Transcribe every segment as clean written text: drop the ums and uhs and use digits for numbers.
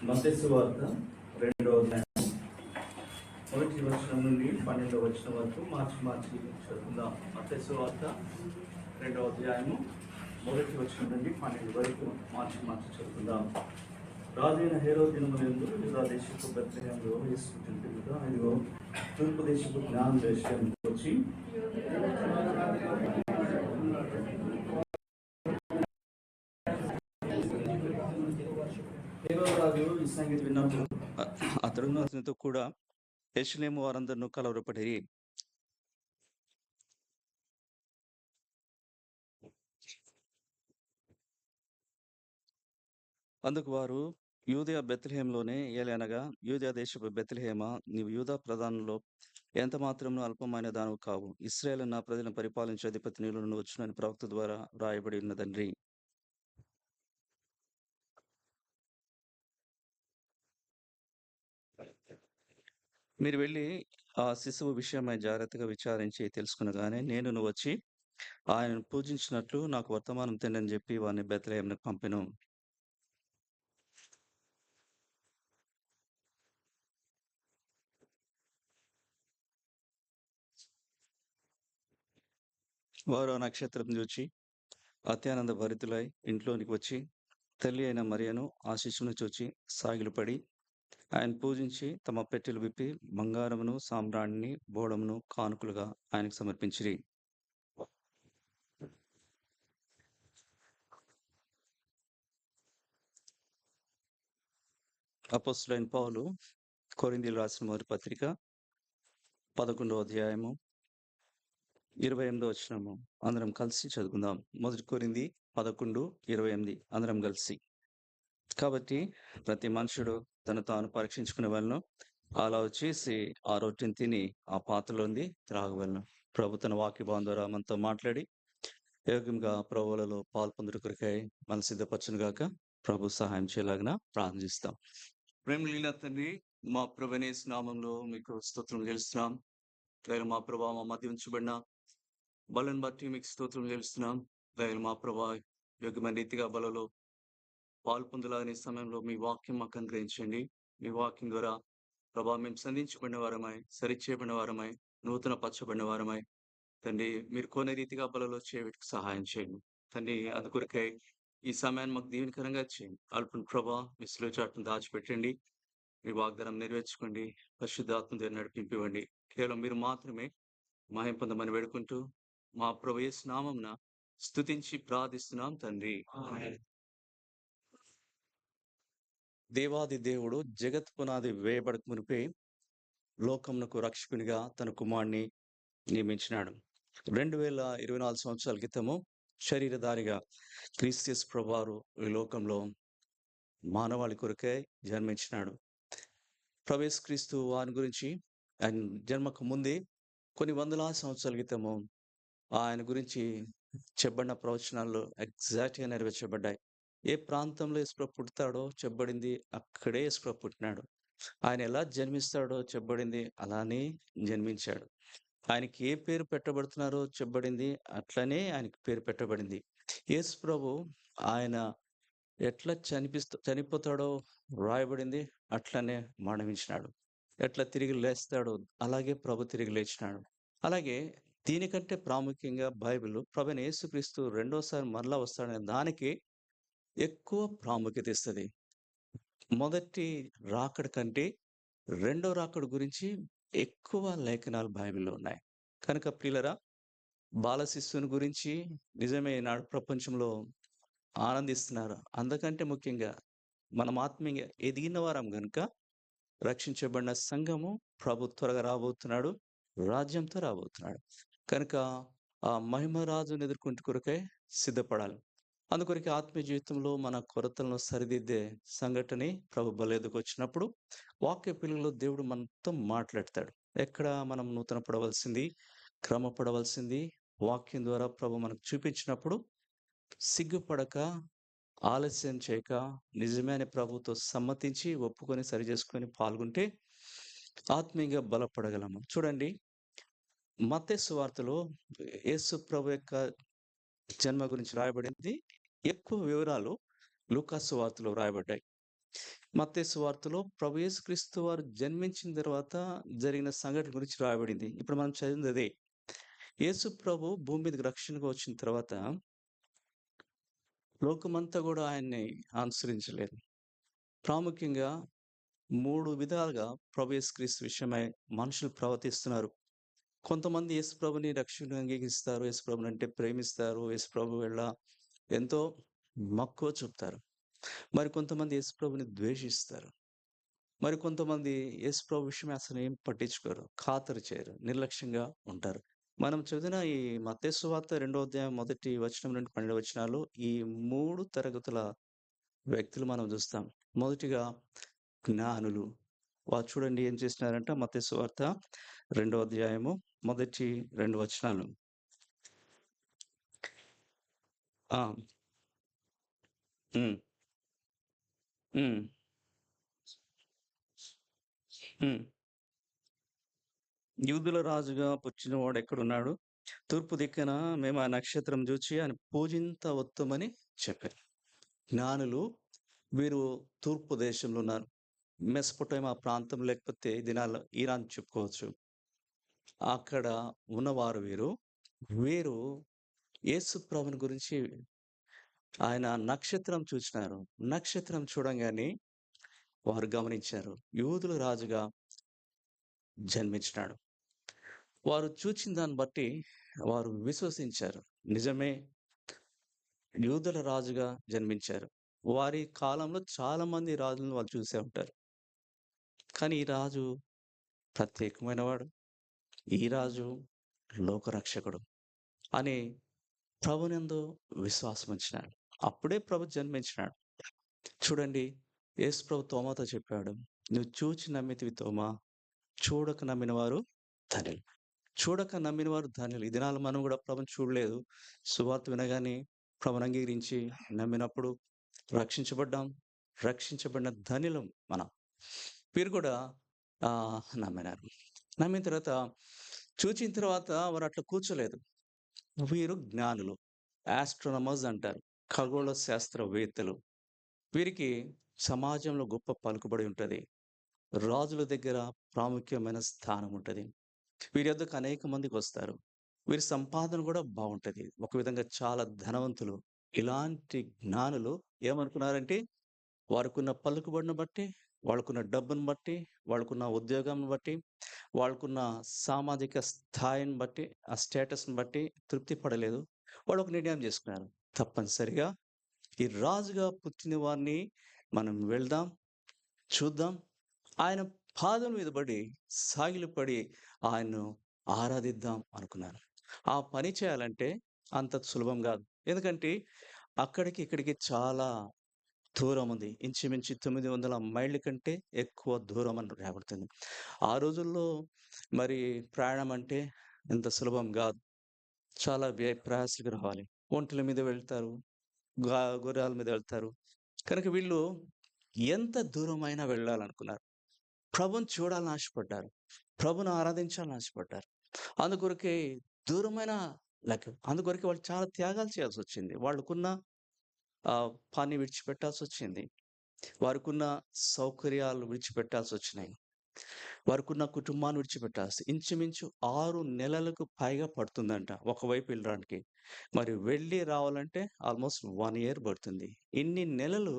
మత్తయి సువార్త 2వ అధ్యాయం 1వ వచనం నుండి 12వ వచనం వరకు మార్చి చదువుకుందాం. మత్తయి సువార్త 2వ అధ్యాయము 1వ వచనం నుండి 12 వరకు మార్చి చదువుకుందాం. రాజైన హేరోదు దినములందు యూదా దేశపు బెత్లెహేములో యేసు పుట్టినట్టుగా ఇదిగో తూర్పు దేశపు జ్ఞాన దేశానికి వచ్చి హేరోదు ఈ సంగతి విన్నప్పుడు అతడు కూడా యెరూషలేము వారందరూ కలవరపడిరి. అందుకు వారు యూదయ బెత్లెహేములోనే ఏలనగా యూదయ దేశపు బెత్లెహేమా, నీవు యూదా ప్రధానంలో ఎంత మాత్రము అల్పమైన దానవు కావు. ఇశ్రాయేలు నా ప్రజలను పరిపాలించే అధిపతి నీలో నుండి వచ్చునని ప్రవక్త ద్వారా రాయబడి ఉన్నదండ్రి. మీరు వెళ్ళి ఆ శిశువు విషయమై జాగ్రత్తగా విచారించి తెలుసుకునగానే నేను వచ్చి ఆయనను పూజించినట్లు నాకు వర్తమానం తెండని చెప్పి వారిని బెత్లెహేమునకు పంపెను. వారు ఆ నక్షత్రం చూచి అత్యానంద భరితులై ఇంట్లోనికి వచ్చి తల్లి అయిన మరియను ఆ శిశువును చూచి సాగిలపడి ఆయన పూజించి తమ పెట్టెలు విప్పి బంగారమును, సాంబ్రాణిని, బోళమును కానుకలుగా ఆయనకు సమర్పించిరి. అపోస్తులైన పౌలు కొరింథీయులకు రాసిన మొదటి పత్రిక 11వ అధ్యాయము 28వ వచనము అందరం కలిసి చదువుకుందాం. మొదటి కొరింథీ 11:28 అందరం కలిసి. కాబట్టి ప్రతి మనుషుడు తను తాను పరీక్షించుకునే వాళ్ళను అలా చేసి ఆ రొట్టెని తిని ఆ పాత్రలోంది త్రాగవలను. ప్రభు తన వాక్య భావం ద్వారా మనతో మాట్లాడి యోగ్యంగా ప్రభువులలో పాల్పొందుట కొరకై మన సిద్ధపరచును గాక. ప్రభు సహాయం చేయలాగిన ప్రార్థిస్తాం. ప్రేమలీన తండ్రి, మా ప్రభువైన యేసు నామములో మీకు స్తోత్రం చెల్లిస్తున్నాం. దయలు మా ప్రభా మా మధ్య ఉంచబడిన బలను బట్టి మీకు స్తోత్రం చెల్లిస్తున్నాం. దయలు మా ప్రభా యోగ్యమైన రీతిగా బలలో పాల్పొందులాగని సమయంలో మీ వాక్యం మాకు అనుగ్రహించండి. మీ వాక్యం ద్వారా ప్రభా మేము సంధించబడిన వారమై, సరిచేయబడిన వారమై, నూతన పరచబడిన వారమై తండ్రి మీరు కొనే రీతిగా బలలో చేయడానికి సహాయం చేయండి తండ్రి. అందుకొరకై ఈ సమయాన్ని మాకు దీవెనకరంగా చేయండి. అల్పుని ప్రభా మీ సిలువ చాటును దాచిపెట్టండి. మీ వాగ్దానం నెరవేర్చుకోండి. పరిశుద్ధాత్మ ద్వారా నడిపింపివ్వండి. కేవలం మీరు మాత్రమే మహిమ పొందమని వేడుకుంటూ మా ప్రభు యేసు నామమున స్తుతించి ప్రార్థిస్తున్నాం తండ్రి. దేవాది దేవుడు జగత్ పునాది వేయబడక మునిపే లోకమునకు రక్షకునిగా తన కుమారుని నియమించినాడు. 2024 సంవత్సరాల క్రితము శరీరధారిగా క్రీస్తు ప్రభువారు ఈ లోకంలో మానవాళి కొరకై జన్మించినాడు. ప్రవేశ క్రీస్తు వారి గురించి ఆయన జన్మకు ముందే కొన్ని వందల సంవత్సరాల క్రితము ఆయన గురించి చెప్పబడిన ప్రవచనాల్లో ఎగ్జాక్ట్గా నెరవేర్చబడ్డాయి. ఏ ప్రాంతంలో యేసుప్రభు పుడతాడో చెప్పబడింది, అక్కడే యేసుప్రభు పుట్టినాడు. ఆయన ఎలా జన్మిస్తాడో చెప్పబడింది, అలానే జన్మించాడు. ఆయనకి ఏ పేరు పెట్టబడుతున్నారో చెప్పబడింది, అట్లనే ఆయనకి పేరు పెట్టబడింది. యేసుప్రభు ఆయన ఎట్లా చనిపోతాడో రాయబడింది, అట్లనే మరణించినాడు. ఎట్లా తిరిగి లేస్తాడో అలాగే ప్రభు తిరిగి లేచినాడు. అలాగే దీనికంటే ప్రాముఖ్యంగా బైబిల్ ప్రభువైన యేసుక్రీస్తు రెండోసారి మరలా వస్తాడనే దానికి ఎక్కువ ప్రాముఖ్యత ఇస్తుంది. మొదటి రాకడ కంటే రెండో రాకడ గురించి ఎక్కువ లేఖనాలు బైబిల్లో ఉన్నాయి. కనుక ప్రియులరా, బాల శిశువుని గురించి నిజమే నాడు ప్రపంచంలో ఆనందిస్తున్నారు. అందుకంటే ముఖ్యంగా మనం ఆత్మీయంగా ఎదిగిన వారం కనుక రక్షించబడిన సంఘము ప్రభు త్వరగా రాబోతున్నాడు, రాజ్యంతో రాబోతున్నాడు. కనుక ఆ మహిమరాజును ఎదుర్కొంటే కొరకై సిద్ధపడాలి. అందుకొరకు ఆత్మీయ జీవితంలో మన కొరతలను సరిదిద్దే సంఘటన ప్రభు బలేదుకు వచ్చినప్పుడు వాక్య పిల్లలు దేవుడు మనతో మాట్లాడతాడు. ఎక్కడ మనం నూతన పడవలసింది, క్రమపడవలసింది వాక్యం ద్వారా ప్రభు మనకు చూపించినప్పుడు సిగ్గుపడక, ఆలస్యం చేయక, నిజమైన ప్రభుతో సమ్మతించి ఒప్పుకొని సరి చేసుకొని పాల్గొంటే ఆత్మీయంగా బలపడగలము. చూడండి, మత్తయి సువార్తలో యేసు ప్రభు యొక్క జన్మ గురించి రాయబడింది. ఎక్కువ వివరాలు లూకా సువార్తలో రాయబడ్డాయి. మత్తయి సువార్తలో ప్రభు యేసుక్రీస్తు వారు జన్మించిన తర్వాత జరిగిన సంఘటన గురించి రాయబడింది. ఇప్పుడు మనం చదివింది అదే. యేసు ప్రభు భూమి మీదకి రక్షణగా వచ్చిన తర్వాత లోకమంతా గూడా ఆయన్ని అనుసరించలేదు. ప్రాముఖ్యంగా 3 విధాలుగా ప్రభు యేసుక్రీస్తు విషయమై మనుషులు ప్రవర్తిస్తున్నారు. కొంతమంది యేసు ప్రభుని రక్షకుడిగా అంగీకరిస్తారు. యేసు ప్రభునంటే ప్రేమిస్తారు. యేసు ప్రభు వెళ్ళ ఎంతో మక్కువ చూపుతారు. మరికొంతమంది యేసు ప్రభుని ద్వేషిస్తారు. మరికొంతమంది యేసు ప్రభు విషయమై అసలేం పట్టించుకోరు. ఖాతరు చేయరు. నిర్లక్ష్యంగా ఉంటారు. మనం చదివిన ఈ మత్తయి సువార్త 2వ అధ్యాయం మొదటి వచనం నుండి 12 వచనాలు ఈ 3 తరగతుల వ్యక్తులు మనం చూస్తాం. మొదటిగా జ్ఞానులు. వారు చూడండి ఏం చేసినారంటే మత్తయి సువార్త 2వ అధ్యాయము మొదటి 2 వచనాలు. ఆ! హ్మ్. హ్మ్. హ్మ్. యూదుల రాజుగా పుట్టినవాడెక్కడున్నాడు? తూర్పు దిక్కున మేము ఆ నక్షత్రం జూచి ఆయన పూజింతవత్తుమని చెప్పారు. జ్ఞానులు వీరు తూర్పు దేశంలో ఉన్నారు. మెసొపొటేమియా ప్రాంతం లేకపోతే ఈ దినాల్లో ఇరాన్ చెప్పుకోవచ్చు. అక్కడ ఉన్నవారు వీరు. వీరు యేసు ప్రభుని గురించి ఆయన నక్షత్రం చూచినారు. నక్షత్రం చూడంగానే వారు గమనించారు. యూదుల రాజుగా జన్మించినాడు. వారు చూచిన దాన్ని బట్టి వారు విశ్వసించారు. నిజమే యూదుల రాజుగా జన్మించారు. వారి కాలంలో చాలా మంది రాజులను వాళ్ళు చూసే ఉంటారు. కానీ ఈ రాజు ప్రత్యేకమైనవాడు. ఈ రాజు లోకరక్షకుడు అని ప్రభునందు విశ్వాసముంచినాడు. అప్పుడే ప్రభు జన్మించినాడు. చూడండి యేసు ప్రభు తోమాతో చెప్పాడు. "నువ్వు చూచి నమ్మితివి తోమా, చూడక నమ్మిన వారు ధన్యులు." చూడక నమ్మిన వారు ధన్యులు. ఈ దినాల్లో మనం గూడా ప్రభుని చూడలేదు. సువార్త వినగానే ప్రభుని అంగీకరించి నమ్మినప్పుడు రక్షించబడ్డాం. రక్షించబడిన ధన్యులం మనం. వీరు కూడా నమ్మినారు. నమ్మిన తర్వాత చూచిన తర్వాత వారు అట్లా కూర్చోలేదు. వీరు జ్ఞానులు. ఆస్ట్రోనమర్స్ అంటారు. ఖగోళ శాస్త్రవేత్తలు. వీరికి సమాజంలో గొప్ప పలుకుబడి ఉంటది. రాజుల దగ్గర ప్రాముఖ్యమైన స్థానం ఉంటది. వీరి యొద్దకు అనేక మందికొస్తారు. వీరి సంపాదన గూడా బావుంటది. ఒక విధంగా చాలా ధనవంతులు. ఇలాంటి జ్ఞానులు ఏమనుకున్నారంటే, వారికున్న పలుకుబడిని బట్టి, వాళ్ళకున్న డబ్బును బట్టి, వాళ్ళకున్న ఉద్యోగంను బట్టి, వాళ్ళకున్న సామాజిక స్థాయిని బట్టి, ఆ స్టేటస్‌ని బట్టి తృప్తి పడలేదు. వాళ్ళు ఒక నిర్ణయం చేసుకున్నారు. తప్పనిసరిగా ఈ రాజుగా పుట్టిన వారిని మనం వెళ్దాం, చూద్దాం. ఆయన పాదం మీద పడి, సాగిలపడి ఆయన్ను ఆరాధిద్దాం అనుకున్నాను. ఆ పని చేయాలంటే అంత సులభం గాదు. ఎందుకంటే అక్కడికి, ఇక్కడికి చాలా దూరముంది. ఇంచుమించు 900 మైళ్ళ కంటే ఎక్కువ దూరం అని రాయబడుతుంది. ఆ రోజుల్లో మరి ప్రయాణం అంటే ఇంత సులభం గాదు. చాలా వ్యయ ప్రయాసలకు రావాలి. ఒంటెల మీద వెళ్తారు. గుర్రాల మీద వెళ్తారు. కనుక వీళ్ళు ఎంత దూరమైనా వెళ్ళాలనుకున్నారు. ప్రభుని చూడాలని ఆశపడ్డారు. ప్రభుని ఆరాధించాలని ఆశపడ్డారు. అందుకొరకే దూరమైన అందుకొరకే వాళ్ళు చాలా త్యాగాలు చేయాల్సొచ్చింది. వాళ్ళకున్న పని విడిచిపెట్టాల్సొచ్చింది. వారికున్న సౌకర్యాలు విడిచిపెట్టాల్సొచ్చినాయి. వారికున్న కుటుంబాన్ని విడిచిపెట్టాల్సి ఇంచుమించు 6 నెలలకు పైగా పడుతుందంట ఒకవైపు వెళ్ళడానికి. మరి వెళ్ళి రావాలంటే ఆల్‌మోస్ట్ 1 ఇయర్ పడుతుంది. ఇన్ని నెలలు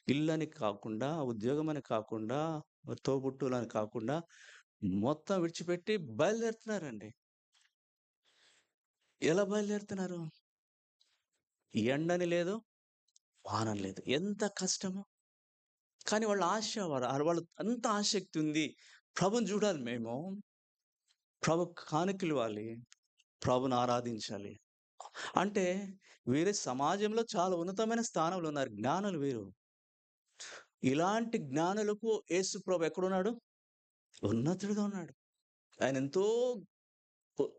ఇల్లని కాకుండా, ఉద్యోగమని కాకుండా, తోబుట్టువులని కాకుండా మొత్తం విడిచిపెట్టి బయలుదేరుతున్నారండి. ఎలా బయలుదేరుతున్నారు? ఎండని లేదు, వానని లేదు. ఎంత కష్టము. కానీ వాళ్ళ ఆశ వాళ్ళు అంత ఆసక్తి ఉంది. ప్రభుని చూడాలి మేము. ప్రభుకు కానుకలివ్వాలి. ప్రభుని ఆరాధించాలి. అంటే వీరు సమాజంలో చాలా ఉన్నతమైన స్థానంలో ఉన్నారు. జ్ఞానులు వీరు. ఇలాంటి జ్ఞానులకు యేసు ప్రభు ఎక్కడున్నాడు? ఉన్నతుడుగా ఉన్నాడు. ఆయన ఎంతో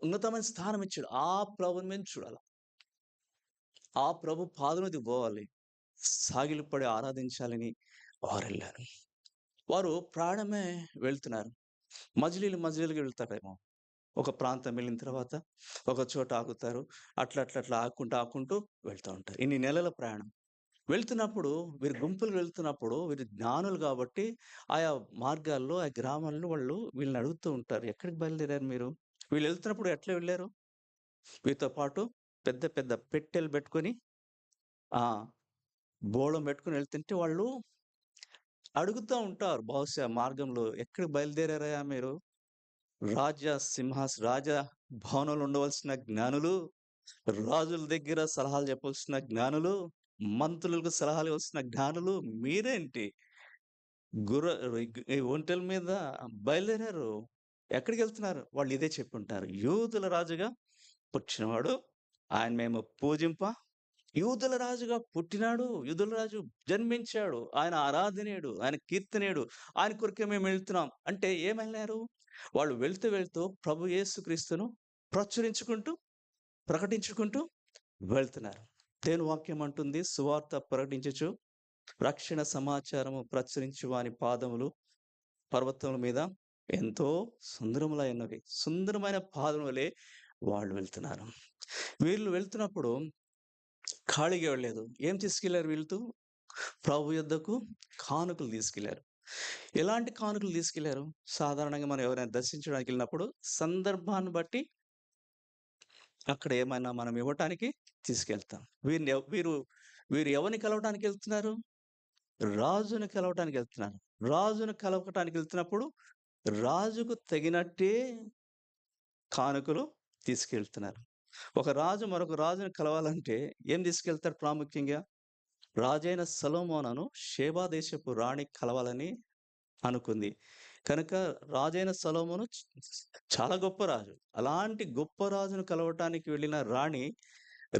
ఉన్నతమైన స్థానం ఇచ్చాడు. ఆ ప్రభుని మేము చూడాల. ఆ ప్రభు పాదం మీదకి పోవాలి. సాగిలపడి ఆరాధించాలని వారెళ్లారు. వారు ప్రాణమే వెళ్తున్నారు. మజిలీలుగా వెళ్తారేమో. ఒక ప్రాంతం వెళ్ళిన తర్వాత ఒక చోట ఆగుతారు. అట్లా ఆగుకుంటూ వెళ్తా ఉంటారు. ఇన్ని నెలల ప్రయాణం. వెళ్తున్నప్పుడు వీరు గుంపులు వెళ్తున్నప్పుడు వీరు జ్ఞానులు కాబట్టి ఆయా మార్గాల్లో, ఆ గ్రామాల్లో వాళ్ళు వీళ్ళని అడుగుతూ ఉంటారు. "ఎక్కడికి బయలుదేరారు మీరు?" వీళ్ళు వెళ్తున్నప్పుడు ఎట్లా వెళ్లారు? వీరితో పాటు పెద్ద పెద్ద పెట్టెలు పెట్టుకొని ఆ! బోళం పెట్టుకొని వెళ్తుంటే వాళ్ళు అడుగుతా ఉంటారు బహుశా మార్గంలో, "ఎక్కడికి బయలుదేరారయ్యా మీరు? రాజ భవనంలో ఉండవలసిన జ్ఞానులు, రాజుల దగ్గర సలహాలు చెప్పవలసిన జ్ఞానులు, మంత్రులకు సలహాలు ఇవ్వాల్సిన జ్ఞానులు మీరేంటి ఈ ఒంటెల మీద బయలుదేరారు. ఎక్కడికెళ్తున్నారు?" వాళ్ళు ఇదే చెప్పుంటారు. "యూదుల రాజుగా పుట్టినవాడు, ఆయన మేము పూజింప, యూదుల రాజుగా పుట్టినాడు, యూదుల రాజు జన్మించాడు, ఆయన ఆరాధనీయుడు, ఆయన కీర్తనీయుడు, ఆయన కొరకే మేమెళ్తున్నాం." అంటే ఏమెళ్లారు? వాళ్ళు వెళ్తూ ప్రభు యేసుక్రీస్తును ప్రచురించుకుంటూ, ప్రకటించుకుంటూ వెళ్తున్నారు. దేవుని వాక్యం అంటుంది, "సువార్త ప్రకటించుచు రక్షణ సమాచారము ప్రచురించు వాని పాదములు పర్వతముల మీద ఎంతో సుందరములైనవి." సుందరమైన పాదములే వాళ్ళు వెళ్తున్నారు. వీళ్ళు వెళ్తున్నప్పుడు ఖాళీగా వెళ్ళలేదు. ఏం తీసుకెళ్లారు వీళ్ళతో? ప్రభు యొద్దకు కానుకలు తీసుకెళ్లారు. ఎలాంటి కానుకలు తీసుకెళ్లారు? సాధారణంగా మనం ఎవరైనా దర్శించడానికెళ్ళినప్పుడు సందర్భాన్ని బట్టి అక్కడ ఏమైనా మనం ఇవ్వటానికి తీసుకెళ్తాం. వీరు వీరు ఎవరిని కలవటానికెళ్తున్నారు? రాజుని కలవటానికెళ్తున్నారు. రాజును కలవటానికెళ్తున్నప్పుడు రాజుకు తగినట్టే కానుకలు తీసుకెళ్తున్నారు. ఒక రాజు మరొక రాజుని కలవాలంటే ఏం తీసుకెళ్తాడు ప్రాముఖ్యంగా? రాజైన సొలొమోనును షేబ దేశపు రాణి కలవాలని అనుకుంది. కనుక రాజైన సొలొమోను చాలా గొప్ప రాజు. అలాంటి గొప్ప రాజును కలవటానికి వెళ్ళిన రాణి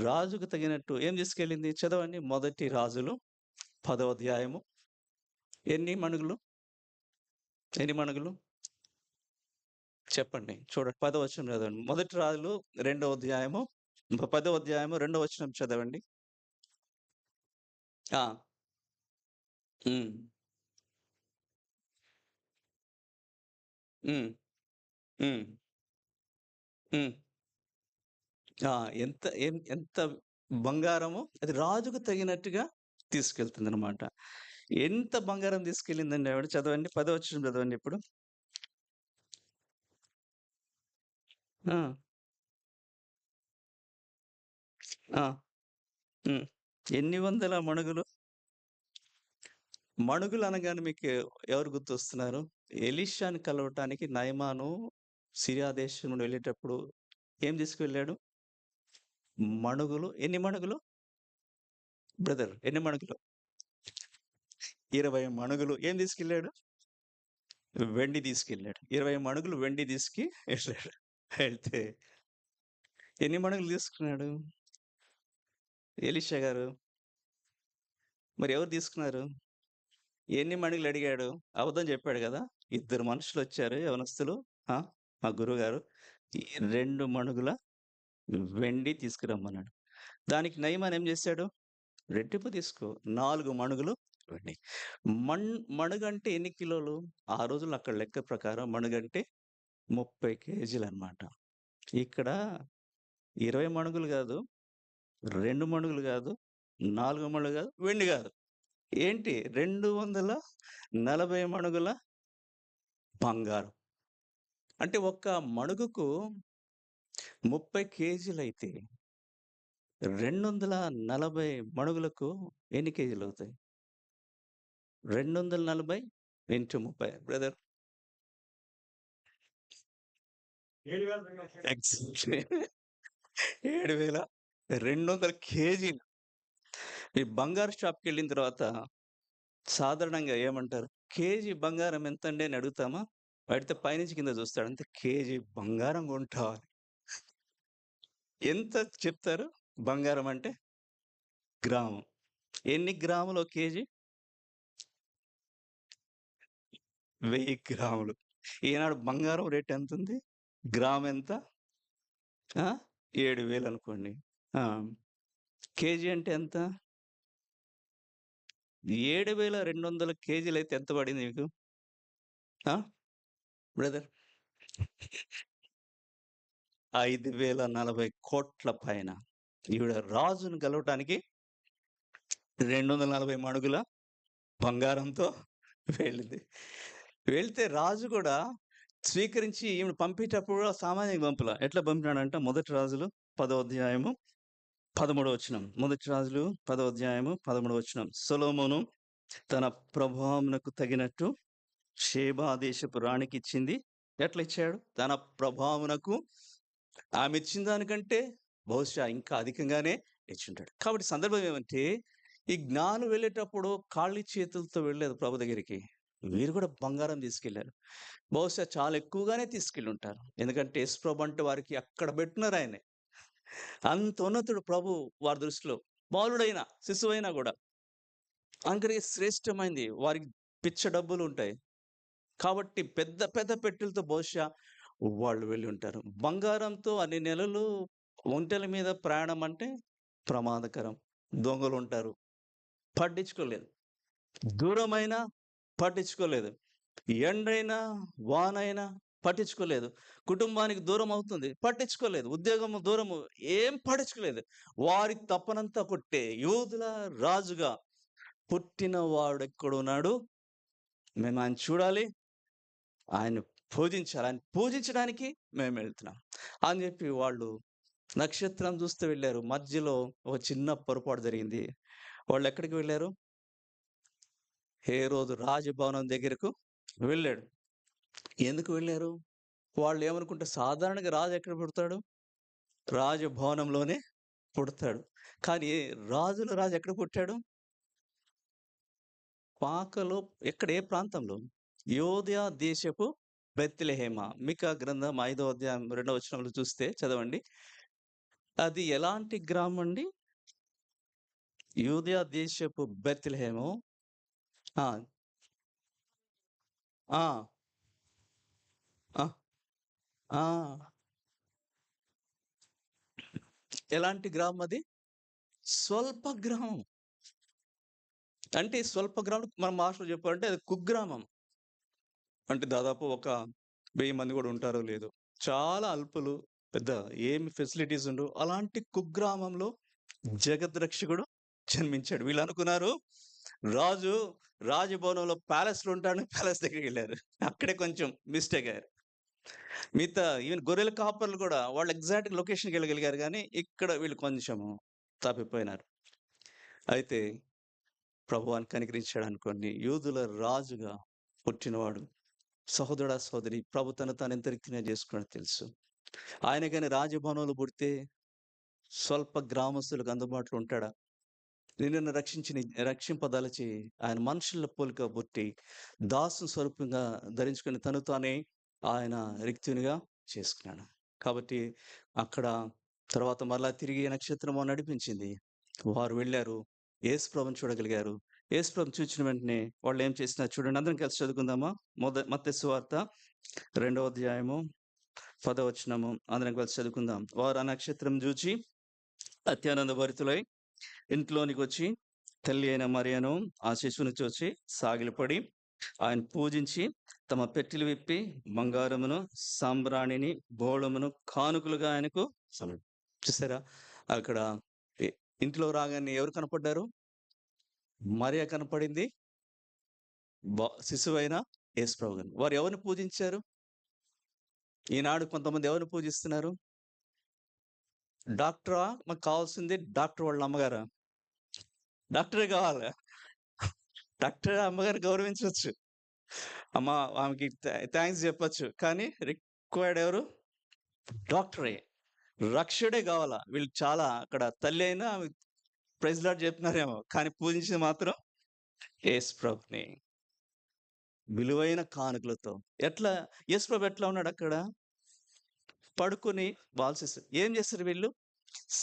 రాజుకు తగినట్టు ఏం తీసుకెళ్ళింది? చదవండి. మొదటి రాజులు 10వ అధ్యాయము. ఎన్ని మణుగులు? ఎన్ని మణుగులు? చెప్పండి. చూడండి 10వ వచనం చదవండి. మొదటి రాజులు 2వ అధ్యాయము 10వ అధ్యాయము 2వ వచనం చదవండి. ఆ! హ్మ్. హ్మ్. హ్మ్. హ్మ్. ఆ! ఎంత బంగారమో అది రాజుకు తగినట్టుగా తీసుకెళ్తుందనమాట. ఎంత బంగారం తీసుకెళ్ళిందండి ఆవిడ? చదవండి. 10వ వచనం చదవండి ఇప్పుడు. ఆ! ఆ! హ్మ్. ఎన్ని వందల మణుగులు? మణుగులు అనగానే మీకు ఎవరు గుర్తొస్తున్నారు? ఎలీషాని కలవటానికి నయమాను సిరియా దేశం నుండి వెళ్ళేటప్పుడు ఏం తీసుకువెళ్ళాడు? మణుగులు. ఎన్ని మణుగులు? బ్రదర్ ఎన్ని మణుగులు? 20 మణుగులు. ఏం తీసుకెళ్ళాడు? వెండి తీసుకెళ్ళాడు. 20 మణుగులు వెండి వెళ్ళాడు. వెళ్తే ఎన్ని మణుగులు తీసుకున్నాడు ఎలీషా గారు? మరి ఎవరు తీసుకున్నారు? ఎన్ని మణుగులు అడిగాడు? అబద్ధం చెప్పాడు గదా! ఇద్దరు మనుషులొచ్చారు యవనస్తులు. ఆ! మా గురువుగారు ఈ 2 మణుగుల వెండి తీసుకురమ్మన్నాడు. దానికి నయమాన్ ఏం చేశాడు? రెట్టింపు తీసుకో. 4 మణుగులు వెండి. మణ్ మణుగంటే ఎన్ని కిలోలు? ఆ రోజుల్లో అక్కడ లెక్క ప్రకారం మణుగంటే 30 కేజీలనమాట. ఇక్కడ 20 మణుగులు గాదు, 2 మణుగులు గాదు, 4 మణుగులు గాదు, వెండి గాదు. ఏంటి 240 మణుగుల బంగారం. అంటే ఒక్క మణుగుకు 30 కేజీలైతే 240 మణుగులకు ఎన్ని కేజీలవుతాయి? 240 ఇంటూ 30 బ్రదర్ ఎగ్జాక్ట్‌లీ 7,200 కేజీలు. ఈ బంగారు షాప్‌కెళ్ళిన తర్వాత సాధారణంగా ఏమంటారు? "కేజీ బంగారం ఎంతండి" అని అడుగుతామా? అడిగితే పైనుంచి కింద చూస్తాడు. అంతే కేజీ బంగారం కొంటావా? ఎంత చెప్తారు బంగారం అంటే? గ్రాము. ఎన్ని గ్రాములు ఒక కేజీ? 1000 గ్రాములు. ఈనాడు బంగారం రేట్ ఎంతుంది? గ్రామ్ ఎంత? ఆ! 7,000 అనుకోండి. ఆ! కేజీ అంటే ఎంత? 7,200 కేజీలైతే ఎంత పడింది మీకు? ఆ! బ్రదర్ 5,040,00,00,000 పైన. ఈవిడ రాజును గెలవటానికి 240 మణుగుల బంగారంతో వెళ్ళింది. వెళ్తే రాజు కూడా స్వీకరించి ఈమెను పంపేటప్పుడు సామాన్యంగా పంపల. ఎట్లా పంపినాడంటే మొదటి రాజులు 10వ అధ్యాయము 13వ వచనం. మొదటి రాజులు 10వ అధ్యాయము 13వ వచనం. సొలొమోను తన ప్రభావమునకు తగినట్టు షేబా దేశపు రాణికి ఇచ్చింది. ఎట్లా ఇచ్చాడు? తన ప్రభావమునకు ఆమె ఇచ్చిన దానికంటే బహుశా ఇంకా అధికంగానే ఇచ్చుంటాడు. కాబట్టి సందర్భం ఏమంటే, ఈ జ్ఞానం వెళ్ళేటప్పుడు ఖాళీ చేతులతో వెళ్ళలేదు ప్రభు దగ్గరికి. వీరు కూడా బంగారం తీసుకెళ్లారు. బహుశా చాలా ఎక్కువగానే తీసుకెళ్ళి ఉంటారు. ఎందుకంటే యేసు ప్రభు అంటే వారికి అక్కడ పెట్టినారు ఆయన్ని. అంత ఉన్నతుడు ప్రభు వారి దృష్టిలో. బాలుడైనా, శిశువైనా కూడా. అందరికి శ్రేష్టమైంది. వారికి పిచ్చ డబ్బులు ఉంటాయి. కాబట్టి పెద్ద పెద్ద పెట్టెలతో బహుశా వాళ్ళు వెళ్ళి ఉంటారు. బంగారంతో అన్ని నెలలు ఒంటెల మీద ప్రయాణం అంటే ప్రమాదకరం. దొంగలుంటారు. పట్టించుకోలేదు. దూరమైనా పట్టించుకోలేదు. ఎండైనా, వానైనా పట్టించుకోలేదు. కుటుంబానికి దూరం అవుతుంది. పట్టించుకోలేదు. ఉద్యోగము దూరము ఏం పట్టించుకోలేదు. వారి తపనంతా కొట్టే యోధుల రాజుగా పుట్టిన వాడెక్కడున్నాడు? మేము ఆయన చూడాలి. ఆయన్ని పూజించాలి. ఆయన పూజించడానికి మేము వెళ్తున్నాం అని చెప్పి వాళ్ళు నక్షత్రం చూస్తూ వెళ్ళారు. మధ్యలో ఒక చిన్న పొరపాటు జరిగింది. వాళ్ళు ఎక్కడికి వెళ్ళారు? హేరోదు రాజభవనం దగ్గరకు వెళ్ళాడు. ఎందుకు వెళ్ళారు? వాళ్ళు ఏమనుకుంటే సాధారణంగా రాజు ఎక్కడ పుడతాడు? రాజభవనంలోనే పుడతాడు. కానీ రాజు ఎక్కడ పుట్టాడు? పాకలో ఎక్కడ ఏ ప్రాంతంలో? యోదయ దేశపు బెత్లెహేమ. మీకా గ్రంథం 5వ అధ్యాయం 2వ వచనంలో చూస్తే చదవండి. అది ఎలాంటి గ్రామం అండి? యూదయ దేశపు బెత్లెహేము. ఆ! ఆ! ఆ! ఆ! ఎలాంటి గ్రామం అది? స్వల్ప గ్రామం. అంటే స్వల్ప గ్రామం మన భాషలో చెప్పాలంటే అది కుగ్రామం. అంటే దాదాపు ఒక 1000 మంది కూడా ఉంటారో లేదో. చాలా అల్పులు. పెద్ద ఏమి ఫెసిలిటీస్ ఉండవు. అలాంటి కుగ్రామంలో జగద్రక్షకుడు జన్మించాడు. వీళ్ళనుకున్నారు రాజు రాజభవనంలో ప్యాలెస్‌లో ఉంటాడని ప్యాలెస్ దగ్గరికెళ్లారు. అక్కడే కొంచెం మిస్టేక్ అయ్యారు. మిగతా ఈవెన్ గొర్రెల కాపర్లు కూడా వాళ్ళు ఎగ్జాక్ట్ లొకేషన్‌కి వెళ్ళగలిగారు గానీ, ఇక్కడ వీళ్ళు కొంచెము తప్పిపోయినారు. అయితే ప్రభువు ఆయన కనికరించాడనుకోండి. యూదుల రాజుగా పుట్టినవాడు. సహోదరుడా, సహోదరి, ప్రభు తను తాను ఎంత రీతిగా చేసుకున్నాడో తెలుసు. ఆయన గాని రాజభవనంలో పుడితే స్వల్ప గ్రామస్తులకు అందుబాటులో ఉంటాడా? నిన్ను రక్షింపదలచి ఆయన మనుషుల పోలిక పుట్టి దాసు స్వరూపంగా ధరించుకొని తను తానే ఆయన రిక్తునిగా చేసుకున్నాడు. కాబట్టి అక్కడ తర్వాత మరలా తిరిగి నక్షత్రము నడిపించింది. వారు వెళ్ళారు. యేసు ప్రభువుని చూడగలిగారు. యేసు ప్రభువుని చూచిన వెంటనే వాళ్ళు ఏం చేసినారు చూడండి. అందరం కలిసి చదువుకుందామా? మత్తయి సువార్త 2వ అధ్యాయము 10వ వచనము. అందరం కలిసి చదువుకుందాం. వారు ఆ నక్షత్రం చూచి అత్యానంద భరితులై ఇంట్లోనికి వచ్చి తల్లి అయిన మరియను ఆ శిశువుని చూచి సాగిలపడి ఆయన పూజించి తమ పెట్టెలు విప్పి బంగారమును, సాంబ్రాణిని, బోళమును కానుకలుగా ఆయనకు చూసారా? అక్కడ ఇంట్లో రాగానే ఎవరు కనపడ్డారు? మరియ కనపడింది. శిశువైన యేసుప్రభు గారు. వారు ఎవరిని పూజించారు? ఈనాడు కొంతమంది ఎవరిని పూజిస్తున్నారు? డాక్టరా? మాకు కావాల్సింది డాక్టర్ వాళ్ళ అమ్మగారా? డాక్టరే కావాలా? డాక్టర్ అమ్మగారు గౌరవించవచ్చు. అమ్మ ఆమెకి థ్యాంక్స్ చెప్పొచ్చు. కానీ రిక్వైర్డ్ ఎవరు? డాక్టరే. రక్షడే కావాలా. వీళ్ళు చాలా అక్కడ తల్లి అయినా ఆమె ప్రైజ్ లార్డ్ చెప్తున్నారేమో. కానీ పూజించింది మాత్రం యేసు ప్రభుని. విలువైన కానుకలతో. ఎట్లా యేసు ప్రభు ఎట్లా ఉన్నాడు అక్కడ? పడుకొని ఏం చేస్తారు వీళ్ళు?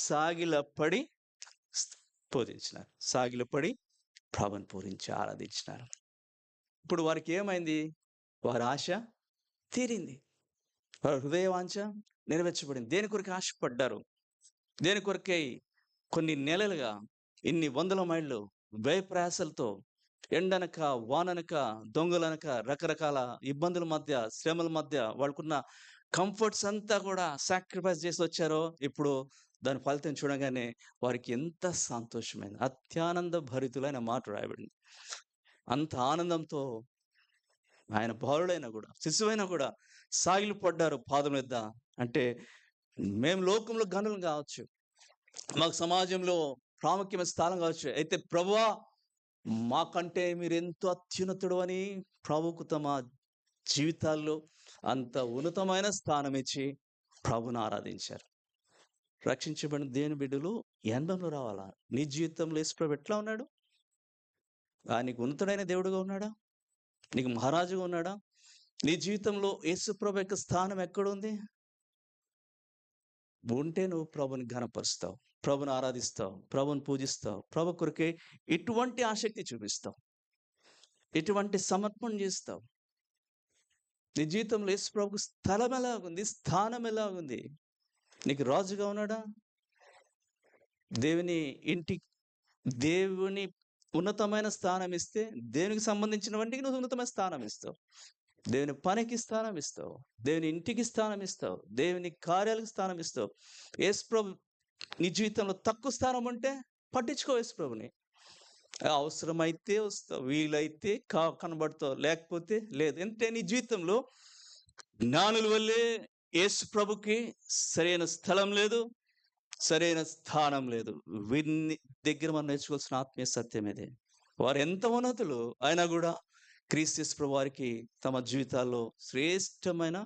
సాగిలపడి పూజించినారు. సాగిలపడి ప్రభుని పూజించి ఆరాధించినారు. ఇప్పుడు వారికి ఏమైంది? వారి ఆశ తీరింది. వారి హృదయవాంఛ నెరవేర్చబడింది. దేని కొరకు ఆశపడ్డారు? దేని కొరకై కొన్ని నెలలుగా ఇన్ని వందల మైళ్ళు వ్యయప్రయాసలతో ఎండనక, వాననక, దొంగలనక, రకరకాల ఇబ్బందుల మధ్య, శ్రమల మధ్య వాళ్ళకున్న కంఫర్ట్స్ అంతా కూడా సాక్రిఫైస్ చేసి వచ్చారో, ఇప్పుడు దాని ఫలితం చూడగానే వారికి ఎంత సంతోషమైంది. అత్యానంద భరితులైన మాట రాయబడింది. అంత ఆనందంతో ఆయన బాలుడైనా కూడా, శిశువైనా కూడా సాగిలపడ్డారు పాదం యొద్ద. అంటే మేము లోకంలో ఘనులు కావచ్చు, మాకు సమాజంలో ప్రాముఖ్యమైన స్థానం కావచ్చు. అయితే ప్రభువా, మాకంటే మీరెంతో అత్యున్నతుడు అని ప్రభువుకు తమ జీవితాల్లో అంత ఉన్నతమైన స్థానం ఇచ్చి ప్రభువును ఆరాధించారు. రక్షించబడిన దేవుని బిడ్డలు ఈ అనుభవంలో రావాలా? నీ జీవితంలో యేసు ప్రభు ఎట్లా ఉన్నాడు? నీకు ఉన్నతుడైన దేవుడుగా ఉన్నాడా? నీకు మహారాజుగా ఉన్నాడా? నీ జీవితంలో యేసు ప్రభు యొక్క స్థానం ఎక్కడుంది? ఉంటే నువ్వు ప్రభుని ఘనపరుస్తావు, ప్రభుని ఆరాధిస్తావు, ప్రభుని పూజిస్తావు, ప్రభు కొరకే ఎటువంటి ఆసక్తి చూపిస్తావు, ఎటువంటి సమర్పణ చేస్తావు. నీ జీవితంలో యేసు ప్రభుకు స్థలం ఎలాగుంది? స్థానం ఎలాగుంది? నీకు రాజుగా ఉన్నాడా? దేవుని ఉన్నతమైన స్థానం ఇస్తే, దేవునికి సంబంధించిన వాటికి నువ్వు ఉన్నతమైన స్థానం ఇస్తావు. దేవుని పనికి స్థానం ఇస్తావు, దేవుని ఇంటికి స్థానం ఇస్తావు, దేవుని కార్యాలకు స్థానం ఇస్తావు. యేసు ప్రభు నీ జీవితంలో తక్కువ స్థానం ఉంటే పట్టించుకో యేసు ప్రభుని. అవసరమైతే వస్తావు, వీలైతే కనబడతావు, లేకపోతే లేదు. అంటే నీ జీవితంలో జ్ఞానుల వల్లే యేసు ప్రభుకి సరైన స్థలం లేదు, సరైన స్థానం లేదు. వీరిని దగ్గర మనం నేర్చుకోవాల్సిన ఆత్మీయ సత్యం ఇదే. వారు ఎంత ఉన్నతులు అయినా కూడా క్రీస్తు యేసు ప్రభు వారికి తమ జీవితాల్లో శ్రేష్టమైన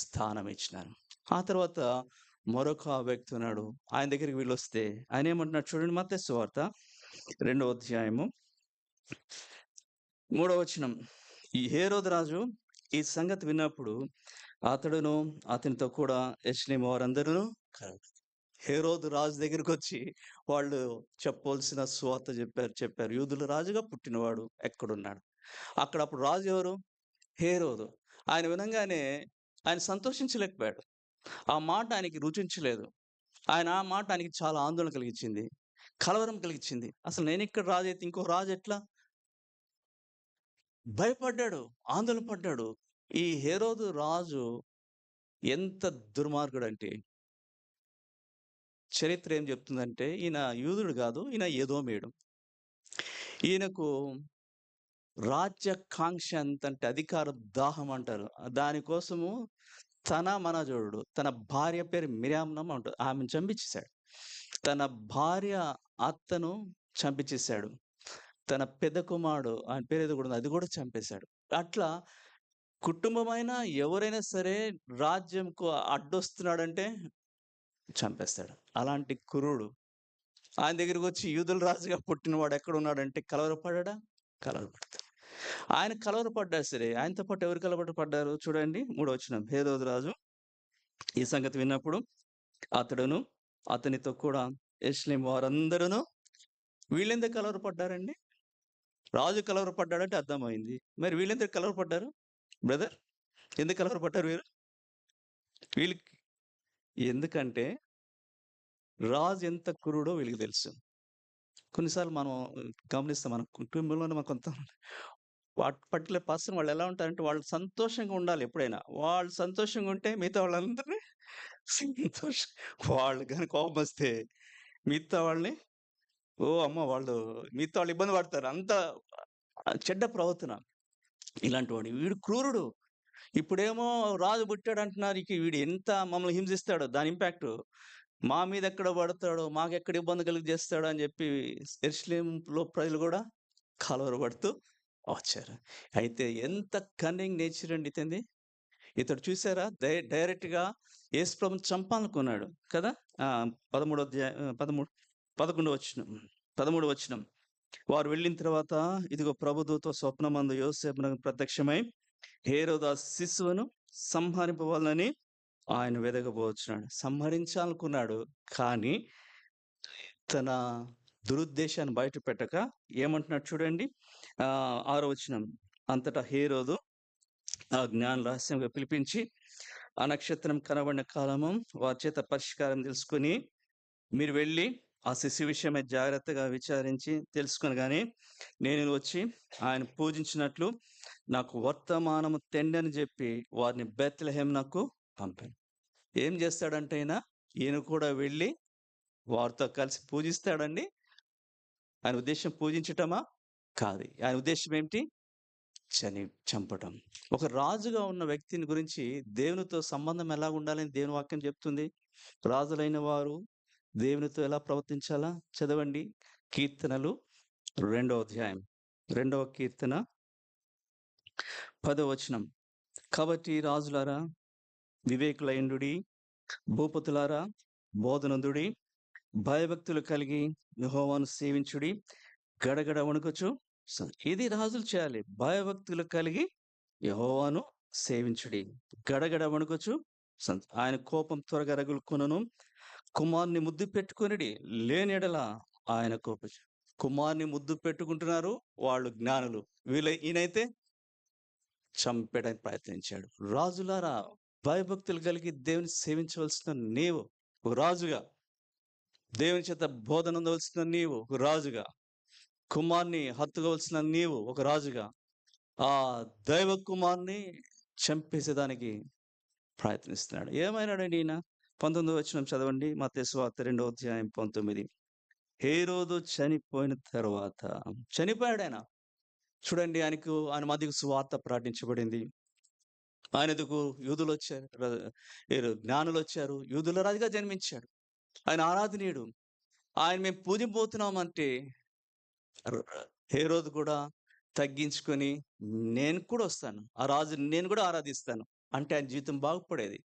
స్థానం ఇచ్చినారు. ఆ తర్వాత మరొక వ్యక్తి ఉన్నాడు. ఆయన దగ్గరికి వీళ్ళు వస్తే ఆయన ఏమంటున్నాడు చూడండి. మత్తయి సువార్త 2వ అధ్యాయము 3వ వచనం. ఈ హేరోదు రాజు ఈ సంగతి విన్నప్పుడు అతడును అతనితో కూడా యెరూషలేము వారందరూ హేరోదు రాజు దగ్గరికి వచ్చి వాళ్ళు చెప్పవలసిన సువార్త చెప్పారు. యూదుల రాజుగా పుట్టినవాడు ఎక్కడున్నాడు? అక్కడ అప్పుడు రాజు ఎవరు? హేరోదు. ఆయన వినంగానే ఆయన సంతోషించలేకపోయాడు. ఆ మాట ఆయనకి రుచించలేదు. ఆ మాట ఆయనకి చాలా ఆందోళన కలిగించింది, కలవరం కలిగించింది. అసలు నేను ఇక్కడ రాజు అయితే ఇంకో రాజు ఎట్లా? భయపడ్డాడు, ఆందోళన పడ్డాడు. ఈ హేరోదు రాజు ఎంత దుర్మార్గుడు అంటే, చరిత్ర ఏం చెప్తుందంటే ఈయన యూదుడు కాదు, ఈయన ఎదోమీయుడు. ఈయనకు రాజ్యకాంక్ష ఎంతంటే అధికార దాహం అంటారు. దానికోసము తన మనజోడు, తన భార్య పేరు మిర్యామునమ్మ ఉంటుంది, ఆమెను చంపించేశాడు. తన భార్య అత్తను చంపించేశాడు. తన పెద్ద కుమారుడు, ఆయన పేరు ఏదో కూడా ఉంది, అది కూడా చంపేశాడు. అట్లా కుటుంబమైనా ఎవరైనా సరే రాజ్యంకు అడ్డొస్తున్నాడంటే చంపేస్తాడు. అలాంటి క్రూరుడు ఆయన దగ్గరికి వచ్చి యూదుల రాజుగా పుట్టినవాడు ఎక్కడ ఉన్నాడంటే కలవరపడ్డా? కలవరపడతాడు. ఆయన కలవరపడ్డా సరే, ఆయనతో పాటు ఎవరు కలవరపడ్డారు చూడండి. 3వ వచనం. హేరోదు రాజు ఈ సంగతి విన్నప్పుడు అతడును అతనితో కూడా యెరూషలేము వారందరూ. వీళ్ళెందుకు కలవరపడ్డారండి? రాజు కలవరపడ్డాడంటే అర్థమైంది. మరి వీళ్ళెందుకు కలవరపడ్డారు బ్రదర్? ఎందుకు కలవరపడ్డారు వీళ్ళకి? ఎందుకంటే రాజు ఎంత క్రూడో వీళ్ళకి తెలుసు. కొన్నిసార్లు మనం గమనిస్తాం, మన కుటుంబంలోనే మన కొంత పర్టికులర్ పర్సన్ వాళ్ళు ఎలా ఉంటారంటే వాళ్ళు సంతోషంగా ఉండాలి ఎప్పుడైనా. వాళ్ళు సంతోషంగా ఉంటే మిగతా వాళ్ళందరినీ సంతోషం. వాళ్ళు కానీ కోపం వస్తే మిగతా వాళ్ళని అమ్మ వాళ్ళు మిగతా వాళ్ళు ఇబ్బంది పడతారు. అంత చెడ్డ ప్రవర్తన ఇలాంటి వాడు. వీడు క్రూరుడు. ఇప్పుడేమో రాజు పుట్టాడు అంటున్నారు. వీడు ఎంత మమ్మల్ని హింసిస్తాడో దాని ఇంపాక్ట్ మా మీద ఎక్కడ పడతాడో, మాకెక్కడ ఇబ్బంది కలిగజేస్తాడో అని చెప్పి యెరూషలేములో ప్రజలు కూడా కలవరపడుతూ వచ్చారు. అయితే ఎంత కన్నింగ్ నేచర్ అండి ఇతనిది. ఇతడు చూసారా, డైరెక్ట్గా యేసు ప్రభుని చంపాలనుకున్నాడు కదా. 11వ వచనం. వారు వెళ్ళిన తర్వాత ఇదిగో ప్రభుదూత స్వప్నమందు యోసేపునకు ప్రత్యక్షమై హేరోదు శిశువును సంహరింపవాలని ఆయన వెదకబోచున్నాడు. సంహరించాలనుకున్నాడు, కానీ తన దురుద్దేశాన్ని బయట పెట్టక ఏమంటున్నాడు చూడండి. 6వ వచనం. అంతటా హేరోదు ఆ జ్ఞాన రహస్యంగా పిలిపించి ఆ నక్షత్రం కనబడిన కాలము వారి చేత పరిష్కారం తెలుసుకుని, మీరు వెళ్ళి ఆ శిశు విషయమై జాగ్రత్తగా విచారించి తెలుసుకుని కానీ నేను వచ్చి ఆయన పూజించినట్లు నాకు వర్తమానము తెండి అని చెప్పి వారిని బెత్లెహేమునకు పంపాను. ఏం చేస్తాడంటే ఈయన కూడా వెళ్ళి వారితో కలిసి పూజిస్తాడండి? ఆయన ఉద్దేశ్యం పూజించటమా? కాదు. ఆయన ఉద్దేశ్యం ఏమిటి? చంపటం. ఒక రాజుగా ఉన్న వ్యక్తిని గురించి దేవునితో సంబంధం ఎలాగుండాలని దేవుని వాక్యం చెప్తుంది? రాజులైన వారు దేవునితో ఎలా ప్రవర్తించాలా? చదవండి. కీర్తనలు 2వ అధ్యాయం. 2వ కీర్తన 10వ వచనం. కాబట్టి రాజులారా వివేకులయుండుడి, భూపతులారా బోధనందుడి, భయభక్తులు కలిగి యెహోవాను సేవించుడి, గడగడ వణుకుచు. ఇది రాజులు చేయాలి. భయభక్తులు కలిగి యెహోవాను సేవించుడి, గడగడ వణుకుచు. ఆయన కోపం త్వరగా రగులుకొనును. కుమారుని ముద్దు పెట్టుకొనిడి, లేని యెడల ఆయన కోపించు. కుమారుని ముద్దు పెట్టుకుంటున్నారు వాళ్ళు జ్ఞానులు. ఈయనైతే చంపేయడానికి ప్రయత్నించాడు. రాజులారా భయభక్తులు కలిగి దేవుని సేవించవలసిన నీవు ఒక రాజుగా, దేవుని చేత బోధన పొందవలసిన నీవు ఒక రాజుగా, కుమార్ని హత్తుకోవలసిన నీవు ఒక రాజుగా, ఆ దైవ కుమార్ని చంపేసేదానికి ప్రయత్నిస్తున్నాడు. ఏమైనాడండి ఈయన? 19వ వచనం చదవండి. మత్తయి సువార్త 2వ అధ్యాయం 19. హేరోదు చనిపోయిన తర్వాత చనిపోయాడు ఆయన. చూడండి, ఆయన మధ్యకు సువార్త ప్రకటించబడింది. ఆయన ఎదుగు యూదులు వచ్చారు, జ్ఞానులు వచ్చారు. యూదుల రాజుగా జన్మించాడు. ఆయన ఆరాధనీయుడు. ఆయన మేము పూజింపోతున్నామంటే హేరోదు కూడా తగ్గించుకొని నేను కూడా వస్తాను, ఆ రాజుని నేను కూడా ఆరాధిస్తాను అంటే ఆయన జీవితం బాగుపడేది,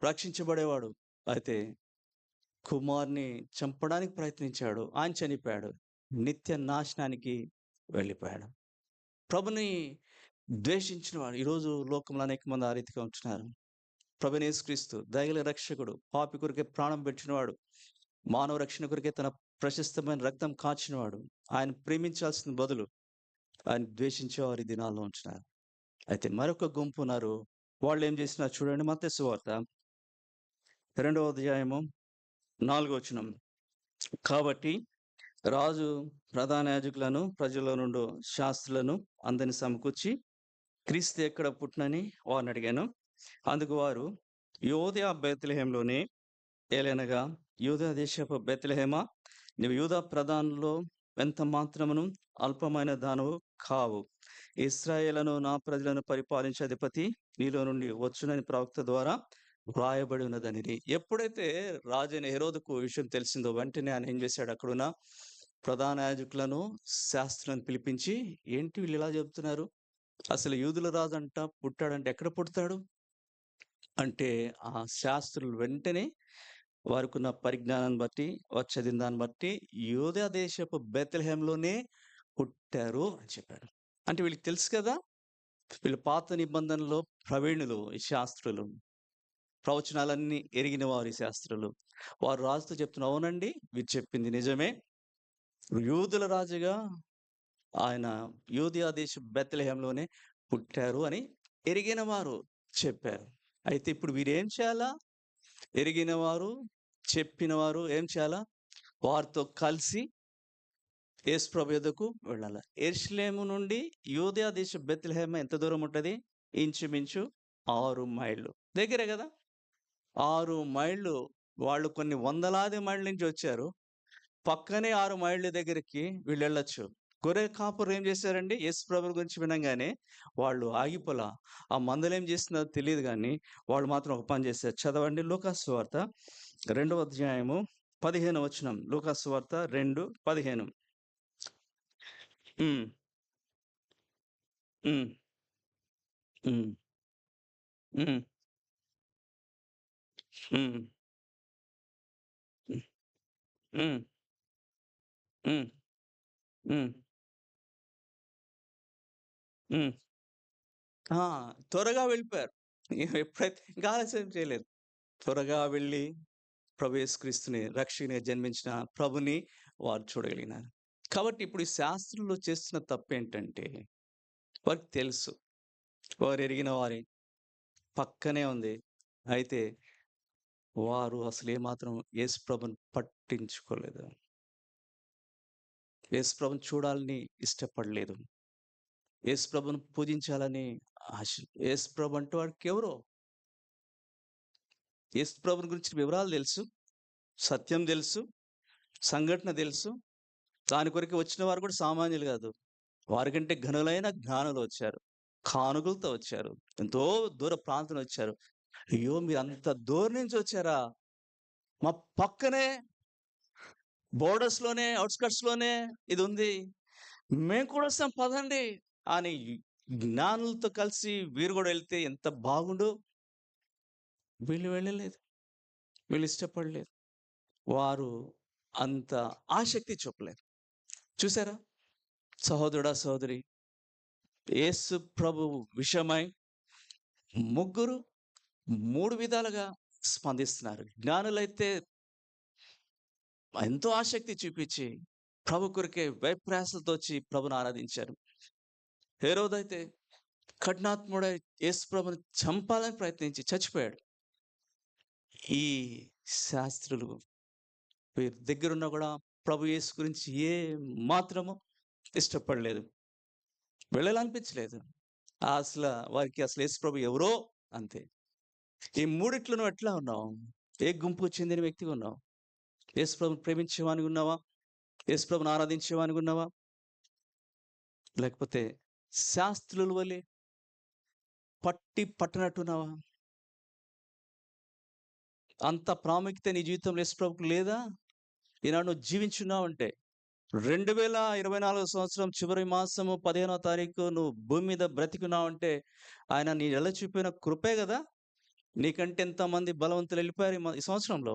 రక్షించబడేవాడు. అయితే కుమార్ని చంపడానికి ప్రయత్నించాడు. ఆయన చనిపోయాడు, నిత్య నాశనానికి వెళ్ళిపోయాడు. ప్రభుని ద్వేషించిన వాడు ఈరోజు లోకంలో అనేక మంది ఆ రీతిగా ఉంటున్నారు. ప్రభువైన యేసుక్రీస్తు దయగల రక్షకుడు, పాపి కొరకే ప్రాణం పెట్టినవాడు, మానవ రక్షణ కొరకే తన ప్రశస్తమైన రక్తం కాచినవాడు. ఆయన ప్రేమించాల్సిన బదులు ఆయన ద్వేషించే వారి దినాల్లో ఉంటున్నారు. అయితే మరొక గుంపు ఉన్నారు. వాళ్ళు ఏం చేసినారు చూడండి. మత్తయి సువార్త 2వ అధ్యాయము 4వ వచనం. కాబట్టి రాజు ప్రధాన యాజకులను ప్రజల నుండి శాస్త్రులను అందరిని సమకూర్చి క్రీస్తు ఎక్కడ పుట్టినని వారిని అడిగాను. అందుకు వారు, యోదయ బెత్లెహేంలోనే, ఏలనగా యూదా దేశపు బెత్లెహేమా, నీవు యూదా ప్రధానులో ఎంత మాత్రమును అల్పమైన దానవు కావు. ఇశ్రాయేలును నా ప్రజలను పరిపాలించే అధిపతి నీలో నుండి వచ్చునని ప్రవక్త ద్వారా వ్రాయబడి ఉన్నదనిది. ఎప్పుడైతే రాజైన హెరోదుకు విషయం తెలిసిందో వెంటనే ఆయన ఏం చేశాడు? అక్కడున్న ప్రధాన యాజకులను శాస్త్రులను పిలిపించి, ఏంటి వీళ్ళు ఇలా చెబుతున్నారు? అసలు యూదుల రాజు అంట పుట్టాడంటే ఎక్కడ పుడతాడు అంటే, ఆ శాస్త్రులు వెంటనే వారికున్న పరిజ్ఞానాన్ని బట్టి, వారు చదివిన దాన్ని బట్టి యూదా దేశపు బెత్లెహేంలోనే పుట్టారు అని చెప్పారు. అంటే వీళ్ళకి తెలుసు కదా, వీళ్ళు పాత నిబంధనలో ప్రవీణులు, ఈ శాస్త్రులు, ప్రవచనాలన్నీ ఎరిగిన వారు ఈ శాస్త్రులు. వారు రాజుతో చెప్తున్నారు, అవునండి వీరు చెప్పింది నిజమే, యూదుల రాజుగా ఆయన యూదయ దేశ బెత్లెహేంలోనే పుట్టారు అని ఎరిగిన వారు చెప్పారు. అయితే ఇప్పుడు వీరేం చేయాలా? ఎరిగిన వారు, చెప్పిన వారు ఏం చేయాలా? వారితో కలిసి యేసుప్రభు యొద్దకు వెళ్ళాలి. యెరూషలేము నుండి యూదయ దేశ బెత్లెహేమ ఎంత దూరం ఉంటది? ఇంచుమించు 6 మైళ్ళు. దగ్గరే కదా. 6 మైళ్ళు. వాళ్ళు కొన్ని వందలాది మైళ్ళ నుంచి వచ్చారు. పక్కనే 6 మైళ్ళ దగ్గరికి వీళ్ళు వెళ్ళొచ్చు. గొర్రె కాపరులు ఏం చేశారండి? యేసుప్రభు గురించి వినంగానే వాళ్ళు ఆగిపోలా. ఆ మందలు ఏం చేస్తుందో తెలియదు కానీ వాళ్ళు మాత్రం ఒక పని చేశారు. చదవండి లూకాసు సువార్త 2వ అధ్యాయము 15వ వచనం. లూకాసు సువార్త 2:15. హ్మ్. హ్మ్. హ్మ్. హ్మ్. హ్మ్. హ్మ్. హ్మ్. హ్మ్. హ్మ్. ఆ! త్వరగా వెళ్ళిపోయారు. ఎప్పుడైతే ఇంకా ఆలస్యం చేయలేదు. త్వరగా వెళ్ళి ప్రభు యేసుక్రీస్తుని రక్షకునిగా జన్మించిన ప్రభుని వారు చూడగలిగినారు. కాబట్టి ఇప్పుడు ఈ శాస్త్రులు చేస్తున్న తప్పేంటంటే, వారికి తెలుసు, వారు ఎరిగిన వారే, పక్కనే ఉంది. అయితే వారు అసలు ఏమాత్రం యేసుప్రభుని పట్టించుకోలేదు. యేసుప్రభుని చూడాలని ఇష్టపడలేదు. యేసుప్రభుని పూజించాలని ఆశ. యేసుప్రభు అంటే వాడికెవరో? యేసుప్రభుని గురించిన వివరాలు తెలుసు, సత్యం తెలుసు, సంఘటన తెలుసు. దాని కొరకు వచ్చిన వారు కూడా సామాన్యులు కాదు. వారికంటే ఘనులైన జ్ఞానులు వచ్చారు. కానుకలతో వచ్చారు. ఎంతో దూర ప్రాంతం వచ్చారు. అయ్యో! మీరంత దూరం నుంచి వచ్చారా? మా పక్కనే బోర్డర్స్‌లోనే, ఔట్‌స్కర్ట్స్‌లోనే ఇదుంది. మేము కూడా వస్తాం పదండి అని జ్ఞానులతో కలిసి వీరు గూడా ఎళ్తే ఎంత బాగుండు. వీళ్ళు వెళ్ళలేదు. వీళ్ళు ఇష్టపడలేదు. వారు అంత ఆసక్తి చూపలేదు. చూసారా? సహోదరుడా, సహోదరి, యేసు ప్రభువు విషయమై ముగ్గురు 3 విధాలుగా స్పందిస్తున్నారు. జ్ఞానులైతే ఎంతో ఆసక్తి చూపించి ప్రభు కొరకే వ్యయప్రయాసలతో వచ్చి ప్రభుని ఆరాధించారు. హేరోదైతే కఠినాత్ముడై యేసు ప్రభుని చంపాలని ప్రయత్నించి చచ్చిపోయాడు. ఈ శాస్త్రులు వీరి దగ్గరున్నా కూడా ప్రభు యేసు గురించి ఏ మాత్రము ఇష్టపడలేదు. వెళ్ళాలనిపించలేదు. వారికి అసలు యేసు ప్రభు ఎవరో అంతే. ఈ మూడిట్లో నువ్వు ఎట్లా ఉన్నావు? ఏ గుంపుకు చెందిన వ్యక్తిగా ఉన్నావు? యేసు ప్రభుని ప్రేమించేవానిగా ఉన్నావా? యేసు ప్రభుని ఆరాధించేవానిగా ఉన్నావా? లేకపోతే శాస్త్రుల వలె పట్టనట్టున్నావా? అంత ప్రాముఖ్యత నీ జీవితంలో యేసు ప్రభువుకు లేదా? ఈనాడు నువ్వు జీవించున్నావంటే 2024 సంవత్సరం చివరి మాసము 15వ తారీఖు నువ్వు భూమి మీద బ్రతికున్నావంటే ఆయన నీ ఎడల చూపిన కృపే గదా! నీకంటే ఎంతమంది బలవంతులు వెళ్ళిపోయారు ఈ సంవత్సరంలో.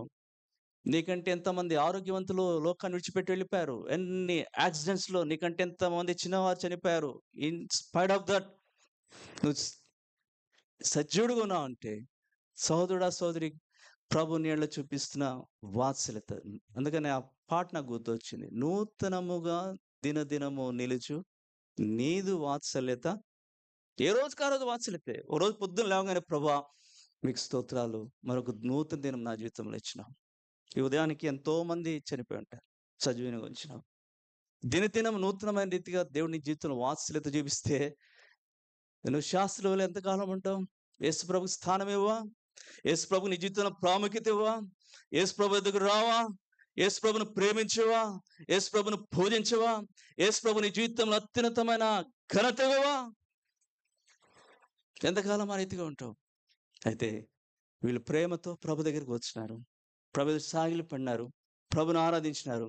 నీకంటే ఎంతమంది ఆరోగ్యవంతులు లోకాన్ని విడిచిపెట్టి వెళ్ళిపోయారు. ఎన్ని యాక్సిడెంట్స్‌లో నీకంటే ఎంతమంది చిన్నవారు చనిపోయారు. ఇన్ స్పైట్ ఆఫ్ దట్ నువ్వు సజీవుడుగా ఉన్నావంటే సహోదరుడా, సహోదరి, ప్రభు నీడలో చూపిస్తున్న వాత్సల్యత. అందుకని ఆ పాట నాకు గుర్తొచ్చింది. నూతనముగా దినదినము నిలుచు నీదు వాత్సల్యత. ఏ రోజుకి ఆ రోజు వాత్సల్యతే. ఓ రోజు పొద్దున లేవగానే ప్రభా మీకు స్తోత్రాలు. మరొక నూతన దినం నా జీవితంలో ఇచ్చినావు. ఈ ఉదయానికి ఎంతో మంది చనిపోయి ఉంటారు. సజీవంగా ఉంచినావు. దినదినం నూతనమైన రీతిగా దేవుడి నీ జీవితంలో వాత్సల్యత చూపిస్తే నువ్వు శాస్త్రంలో ఎంతకాలం ఉంటావు? యేసు ప్రభుకి స్థానం ఇవ్వవా? యేసు ప్రభు నీ జీవితంలో ప్రాముఖ్యత ఇవ్వవా? యేసు ప్రభు దగ్గర రావా? యేసు ప్రభును ప్రేమించవా? యేసు ప్రభును పూజించవా? యేసు ప్రభు నీ జీవితంలో అత్యున్నతమైన ఘనత ఇవ్వవా? ఎంతకాలం ఆ రీతిగా ఉంటావు? అయితే వీళ్ళు ప్రేమతో ప్రభు దగ్గరికి వచ్చినారు. ప్రభు సాగిలి పడినారు. ప్రభుని ఆరాధించినారు.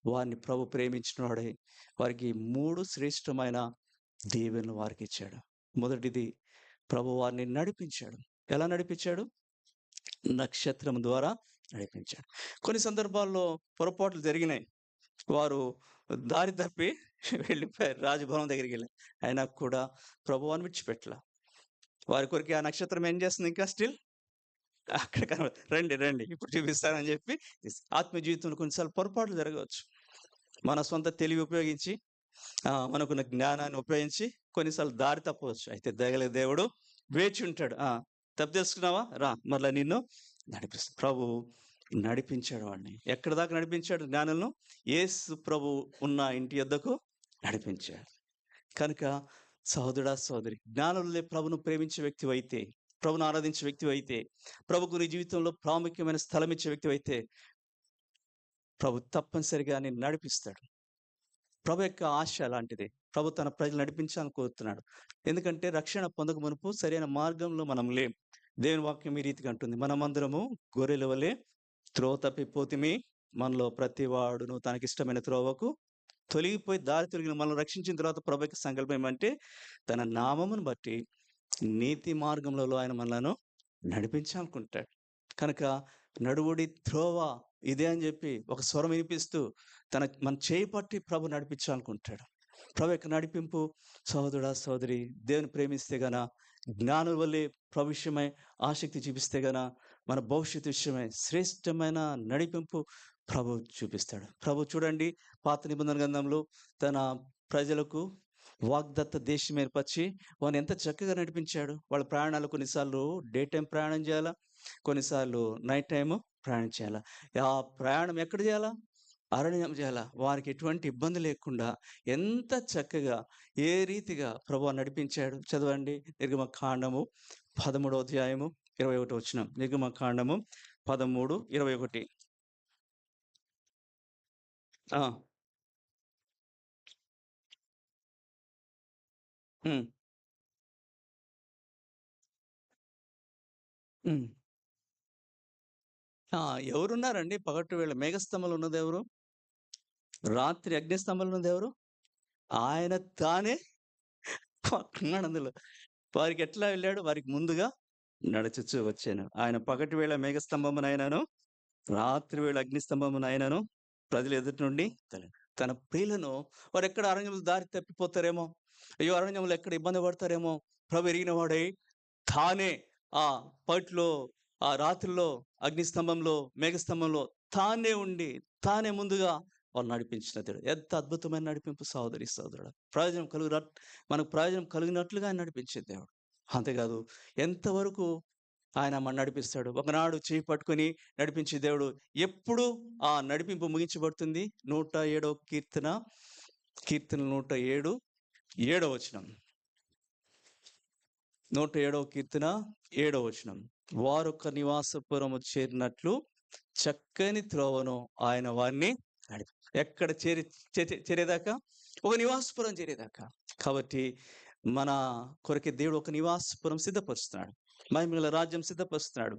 వారిని ప్రభు ప్రేమించిన వాడై వారికి 3 శ్రేష్టమైన దీవెనలు వారికి ఇచ్చాడు. మొదటిది, ప్రభు వారిని నడిపించాడు. ఎలా నడిపించాడు? నక్షత్రం ద్వారా నడిపించాడు. కొన్ని సందర్భాల్లో పొరపాట్లు జరిగినాయి. వారు దారి తప్పి వెళ్ళిపోయారు. రాజభవనం దగ్గరికి వెళ్ళారు. అయినా కూడా ప్రభువాన్ని విడిచిపెట్టల. వారి కొరికి ఆ నక్షత్రం ఏం చేస్తుంది ఇంకా స్టిల్ అక్కడ రండి రండి ఇప్పుడు చూపిస్తానని చెప్పి ఆత్మీయ జీవితంలో కొన్నిసార్లు పొరపాట్లు జరగవచ్చు. మన సొంత తెలివి ఉపయోగించి మనకున్న జ్ఞానాన్ని ఉపయోగించి కొన్నిసార్లు దారి తప్పవచ్చు. అయితే దయగల దేవుడు వేచి ఉంటాడు. తప్పు తెలుసుకున్నావా? రా, మరలా నిన్ను నడిపిస్తాడు. ప్రభు నడిపించాడు వాడిని. ఎక్కడి దాకా నడిపించాడు? జ్ఞానులను యేసు ప్రభు ఉన్న ఇంటి యొద్దకు నడిపించాడు. కనుక సహోదరుడా, సహోదరి, జ్ఞానులే ప్రభును ప్రేమించే వ్యక్తి అయితే, ప్రభును ఆరాధించే వ్యక్తి అయితే, ప్రభుకు నీ జీవితంలో ప్రాముఖ్యమైన స్థలం ఇచ్చే వ్యక్తి అయితే ప్రభు తప్పనిసరిగా నిన్ను నడిపిస్తాడు. ప్రభు యొక్క ఆశ అలాంటిది. ప్రభు తన ప్రజలు నడిపించాలని కోరుతున్నాడు. ఎందుకంటే రక్షణ పొందక మునుపు సరైన మార్గంలో మనం లేం. దేవుని వాక్యం ఈ రీతిగా అంటుంది, మనమందరము గొర్రెల వలె త్రోవ తప్పిపోతిమి, మనలో ప్రతి వాడును తనకిష్టమైన త్రోవకు తొలగిపోయి దారి తొలగిన మనల్ని రక్షించిన తర్వాత ప్రభు యొక్క సంకల్పం ఏమంటే తన నామమును బట్టి నీతి మార్గంలో ఆయన మనలను నడిపించాలనుకుంటాడు. కనుక నడువుడి త్రోవ ఇదే అని చెప్పి ఒక స్వరం వినిపిస్తూ మన చేయి పట్టి ప్రభు నడిపించాలనుకుంటాడు. ప్రభు యొక్క నడిపింపు సహోదరుడా, సహోదరి, దేవుని ప్రేమిస్తే గన, జ్ఞానుల వల్లే ప్రభు విషయమై ఆసక్తి చూపిస్తే గన మన భవిష్యత్తు విషయమై శ్రేష్టమైన నడిపింపు ప్రభు చూపిస్తాడు. ప్రభు చూడండి, పాత నిబంధన గ్రంథంలో తన ప్రజలకు వాగ్దత్త దేశం ఏర్పరిచి వారిని ఎంత చక్కగా నడిపించాడు. వాళ్ళ ప్రయాణాలు కొన్నిసార్లు డే టైం ప్రయాణం చేయాలా, కొన్నిసార్లు నైట్ టైము ప్రయాణం చేయాలా. ఆ ప్రయాణం ఎక్కడ చేయాలా? అరణ్యం చేయాలా. వారికి ఎటువంటి ఇబ్బంది లేకుండా ఎంత చక్కగా ఏ రీతిగా ప్రభువు నడిపించాడు. చదవండి, నిర్గమకాండము 13వ అధ్యాయము 21వ వచనం. నిర్గమకాండము 13:21. ఆ! హ్మ్. హ్మ్. ఆ! ఎవరున్నారండి పగటి వేళ మేఘస్తంభంలో ఉన్నదెవరు? రాత్రి అగ్నిస్తంభంలో ఉన్నదెవరు? ఆయన తానే ఉన్నాడందులో. వారికెట్లా వెళ్ళాడు? వారికి ముందుగా నడుచుచు వచ్చాను. ఆయన పగటి వేళ మేఘస్తంభమునైనను, రాత్రి వేళ అగ్నిస్తంభమునైనను ప్రజల ఎదుట నుండి తన ప్రియులను వారెక్కడ అరణ్యంలో దారి తప్పిపోతారేమో, అయ్యో! అరణ్యంలో ఎక్కడ ఇబ్బంది పడతారేమో, ప్రభు ఎరిగిన వాడై తానే ఆ పగటిలో, ఆ రాత్రిలో అగ్నిస్తంభంలో, మేఘస్తంభంలో తానే ఉండి, తానే ముందుగా వాళ్ళు నడిపించిన దేవుడు. ఎంత అద్భుతమైన నడిపింపు సహోదరి, సహోదరుడా! మనకు ప్రయోజనం కలిగినట్లుగా ఆయన నడిపించే దేవుడు. అంతేకాదు ఎంతవరకు ఆయన మనల్ని నడిపిస్తాడు. ఒకనాడు చెయ్యి పట్టుకొని నడిపించే దేవుడు. ఎప్పుడు ఆ నడిపింపు ముగించబడుతుంది? 107వ కీర్తన, కీర్తన 107, 7వ వచనం. 107వ కీర్తన, 7వ వచనం. వారొక నివాసపురము చేరినట్లు చక్కని త్రోవను ఆయన వారిని నడిపి ఎక్కడ చేరేదాకా? ఒక నివాసపురం చేరేదాకా. కాబట్టి మన కొరకే దేవుడు ఒక నివాసపురం సిద్ధపరుస్తున్నాడు. మహిమగల రాజ్యం సిద్ధపరుస్తున్నాడు.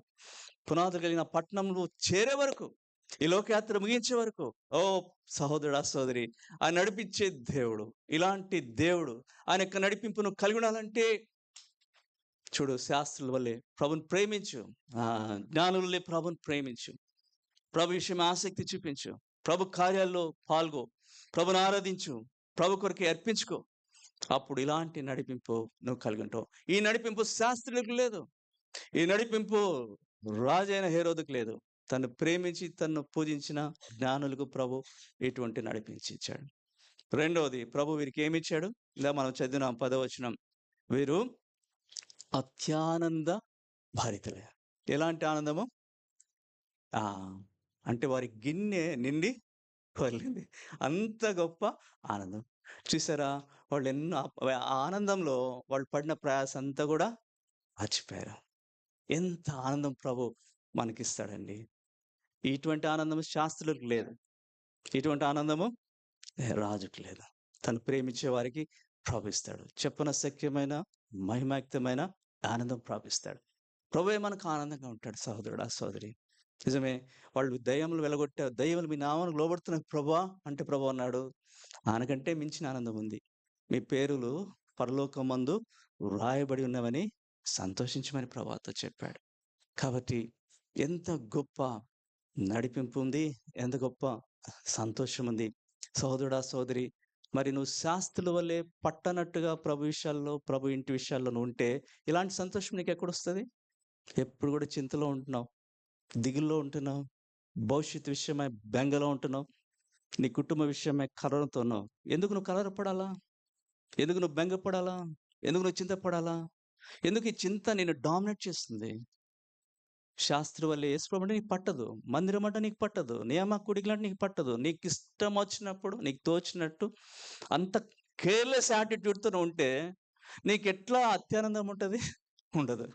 పునాదులు కలిగిన పట్టణంలో చేరే వరకు, ఈ లోకయాత్ర ముగించే వరకు, ఓ సహోదరుడా, సహోదరి, ఆయన నడిపించే దేవుడు. ఇలాంటి దేవుడు ఆయన యొక్క నడిపింపును కలిగి ఉండాలంటే చూడు, శాస్త్రుల వల్లే ప్రభుని ప్రేమించు. జ్ఞానుల వల్లే ప్రభుని ప్రేమించు. ప్రభు విషయం ఆసక్తి చూపించు. ప్రభు కార్యాల్లో పాల్గొ. ప్రభుని ఆరాధించు. ప్రభు కొరకే అర్పించుకో. అప్పుడు ఇలాంటి నడిపింపు నువ్వు కలిగి ఉంటావు. ఈ నడిపింపు శాస్త్రులకు లేదు. ఈ నడిపింపు రాజైన హేరోదుకు లేదు. తను ప్రేమించి తన్ను పూజించిన జ్ఞానులకు ప్రభు ఇటువంటి నడిపించి ఇచ్చాడు. రెండవది, ప్రభు వీరికి ఏమిచ్చాడు? ఇలా మనం చదివిన 10వ వచనం. వీరు అత్యానంద భరితులే. ఎలాంటి ఆనందము? ఆ! అంటే వారి గిన్నె నిండి పొర్లింది. అంత గొప్ప ఆనందం. చూసారా? వాళ్ళు ఎన్నో ఆ ఆనందంలో వాళ్ళు పడిన ప్రయాస అంతా గూడా మర్చిపోయారు. ఎంత ఆనందం ప్రభు మనకిస్తాడండి. ఇటువంటి ఆనందం శాస్త్రులకు లేదు. ఇటువంటి ఆనందము రాజుకు లేదు. తను ప్రేమించే వారికి ప్రభు ఇస్తాడు. చెప్పనశక్యమైన, మహిమాయుక్తమైన ఆనందం ప్రాపిస్తాడు. ప్రభువే మనకు ఆనందంగా ఉంటాడు సహోదరుడా, సహోదరి. నిజమే. వాళ్ళు దయ్యములు వెలగొట్టారు. దయ్యములు మీ నామానికి లోబడుతున్నాయి ప్రభువా అంటే, ప్రభు అన్నాడు, ఆయనకంటే మించిన ఆనందం ఉంది. మీ పేరులు పరలోకమందు వ్రాయబడి ఉన్నవని సంతోషించమని ప్రభువుతో చెప్పాడు. కాబట్టి ఎంత గొప్ప నడిపింపు ఉంది. ఎంత గొప్ప సంతోషం ఉంది. సహోదరుడా, సహోదరి, మరి నువ్వు శాస్త్రుల వల్లే పట్టనట్టుగా ప్రభు విషయాల్లో, ప్రభు ఇంటి విషయాల్లో నువ్వు ఉంటే ఇలాంటి సంతోషం నీకెక్కడొస్తది? ఎప్పుడు కూడా చింతలో ఉంటున్నావు. దిగుల్లో ఉంటున్నావు. భవిష్యత్తు విషయమై బెంగలో ఉంటున్నావు. నీ కుటుంబ విషయమై కలవరతో ఉన్నావు. ఎందుకు నువ్వు కలవరపడాలా? ఎందుకు నువ్వు బెంగపడాలా? ఎందుకు నువ్వు చింతపడాలా? ఎందుకు ఈ చింత నిన్ను డామినేట్ చేస్తుంది? శాస్త్రి వల్లే యేసుప్రభు అంటే నీకు పట్టదు. మందిరం అంటే నీకు పట్టదు. నియమ కూడికలంటే నీకు పట్టదు. నీకిష్టం వచ్చినప్పుడు, నీకు తోచినట్టు అంత కేర్‌లెస్ యాటిట్యూడ్‌తో నువ్వుంటే నీకెట్లా అత్యానందం ఉంటది? ఉండదు.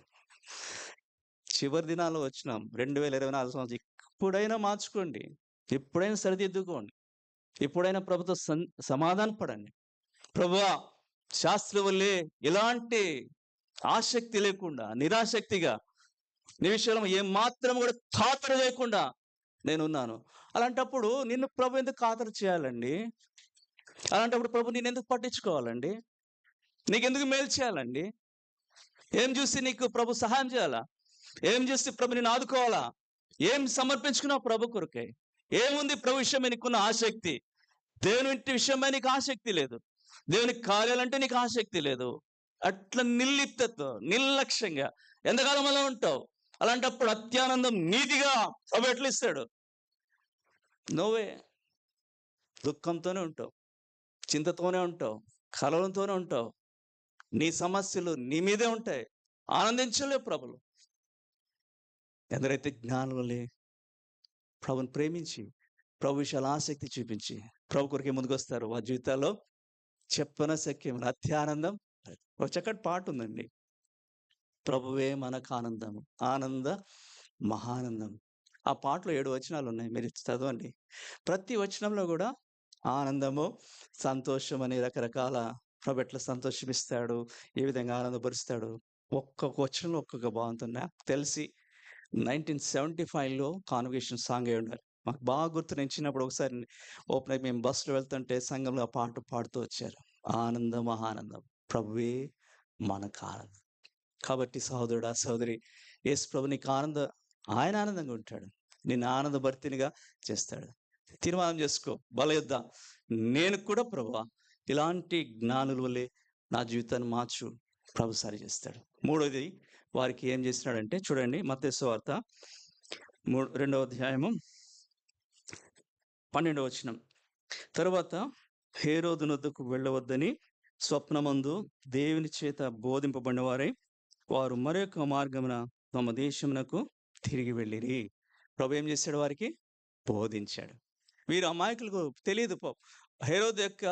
చివరి దినాల్లో వచ్చినాం. 2024 సంవత్సరం. ఇప్పుడైనా మార్చుకోండి. ఇప్పుడైనా సరిదిద్దుకోండి. ఇప్పుడైనా ప్రభుతో సమాధాన పడండి. ప్రభువా, శాస్త్రుల వల్లే ఎలాంటి ఆసక్తి లేకుండా, నిరాసక్తిగా నీ విషయంలో ఏమాత్రం కూడా ఖాతరు లేకుండా నేనున్నాను. అలాంటప్పుడు నిన్ను ప్రభు ఎందుకు ఖాతరు చేయాలండి? అలాంటప్పుడు ప్రభు నిన్నెందుకు పట్టించుకోవాలండి? నీకెందుకు మేలు చేయాలండి? ఏం చూసి నీకు ప్రభు సహాయం చేయాలా? ఏం చేసి ప్రభు నిన్ను ఆదుకోవాలా? ఏం సమర్పించుకున్నావు ప్రభు కొరకై? ఏముంది ప్రభు విషయమై నీకున్న ఆసక్తి? దేవుని ఇంటి విషయమై నీకు ఆసక్తి లేదు. దేవుని కార్యాలంటే నీకు ఆసక్తి లేదు. అట్లా నిర్లిప్తతో, నిర్లక్ష్యంగా ఎంతకాలం అలా ఉంటావు? అలాంటప్పుడు అత్యానందం నీతిగా ప్రభు ఎట్లా ఇస్తాడు? నోవే. దుఃఖంతోనే ఉంటావు. చింతతోనే ఉంటావు. కలవరంతోనే ఉంటావు. నీ సమస్యలు నీ మీదే ఉంటాయి. ఆనందించలేవు ప్రభులు. ఎందరైతే జ్ఞానులే ప్రభుని ప్రేమించి, ప్రభు విషయాలు ఆసక్తి చూపించి, ప్రభు కొరకే ముందుకొస్తారు. వారి జీవితాల్లో చెప్పనశక్యమైన అత్యానందం. ఒక చక్కటి పాట ఉందండి. ప్రభువే మనకు ఆనందం. ఆనంద మహానందం. ఆ పాటలో 7 వచనాలున్నాయి. మీరు చదవండి. ప్రతి వచనంలో గూడా ఆనందము, సంతోషం అని రకరకాల ప్రభు ఎట్లా సంతోషమిస్తాడు, ఏ విధంగా ఆనందపరుస్తాడు. ఒక్కొక్క వచనంలో ఒక్కొక్క బాగుంటుంది. నాకు తెలిసి 1975లో కాన్వకేషన్ సాంగ్ అయి ఉండాలి. మాకు బాగా గుర్తు. నేను చిన్నప్పుడు ఒకసారి ఓపెన్ అయి మేము బస్సులో వెళ్తుంటే సంఘంలో ఆ పాట పాడుతూ వచ్చారు. ఆనందం మహానందం, ప్రభువే మనకు ఆనందం. కాబట్టి సహోదరుడా సహోదరి, యేసు ప్రభు నీకు ఆయన ఆనందంగా ఉంటాడు. నిన్ను ఆనందభరితినిగా చేస్తాడు. తీర్మానం చేసుకో, బలయుద్ద నేను కూడా ప్రభువా ఇలాంటి జ్ఞానుల వల్లే నా జీవితాన్ని మార్చు, ప్రభు సరి చేస్తాడు. మూడోది వారికి ఏం చేసినాడంటే చూడండి, మత్తయి సువార్త 2వ అధ్యాయము 12వ వచనం. తరువాత హేరోదు నొద్దకు వెళ్ళవద్దని స్వప్నమందు దేవుని చేత బోధింపబడిన వారై వారు మరొక మార్గమున తమ దేశమునకు తిరిగి వెళ్ళిరి. ప్రభు ఏం చేశాడు? వారికి బోధించాడు. వీరు అమాయకులకు తెలియదు. హేరోదు యొక్క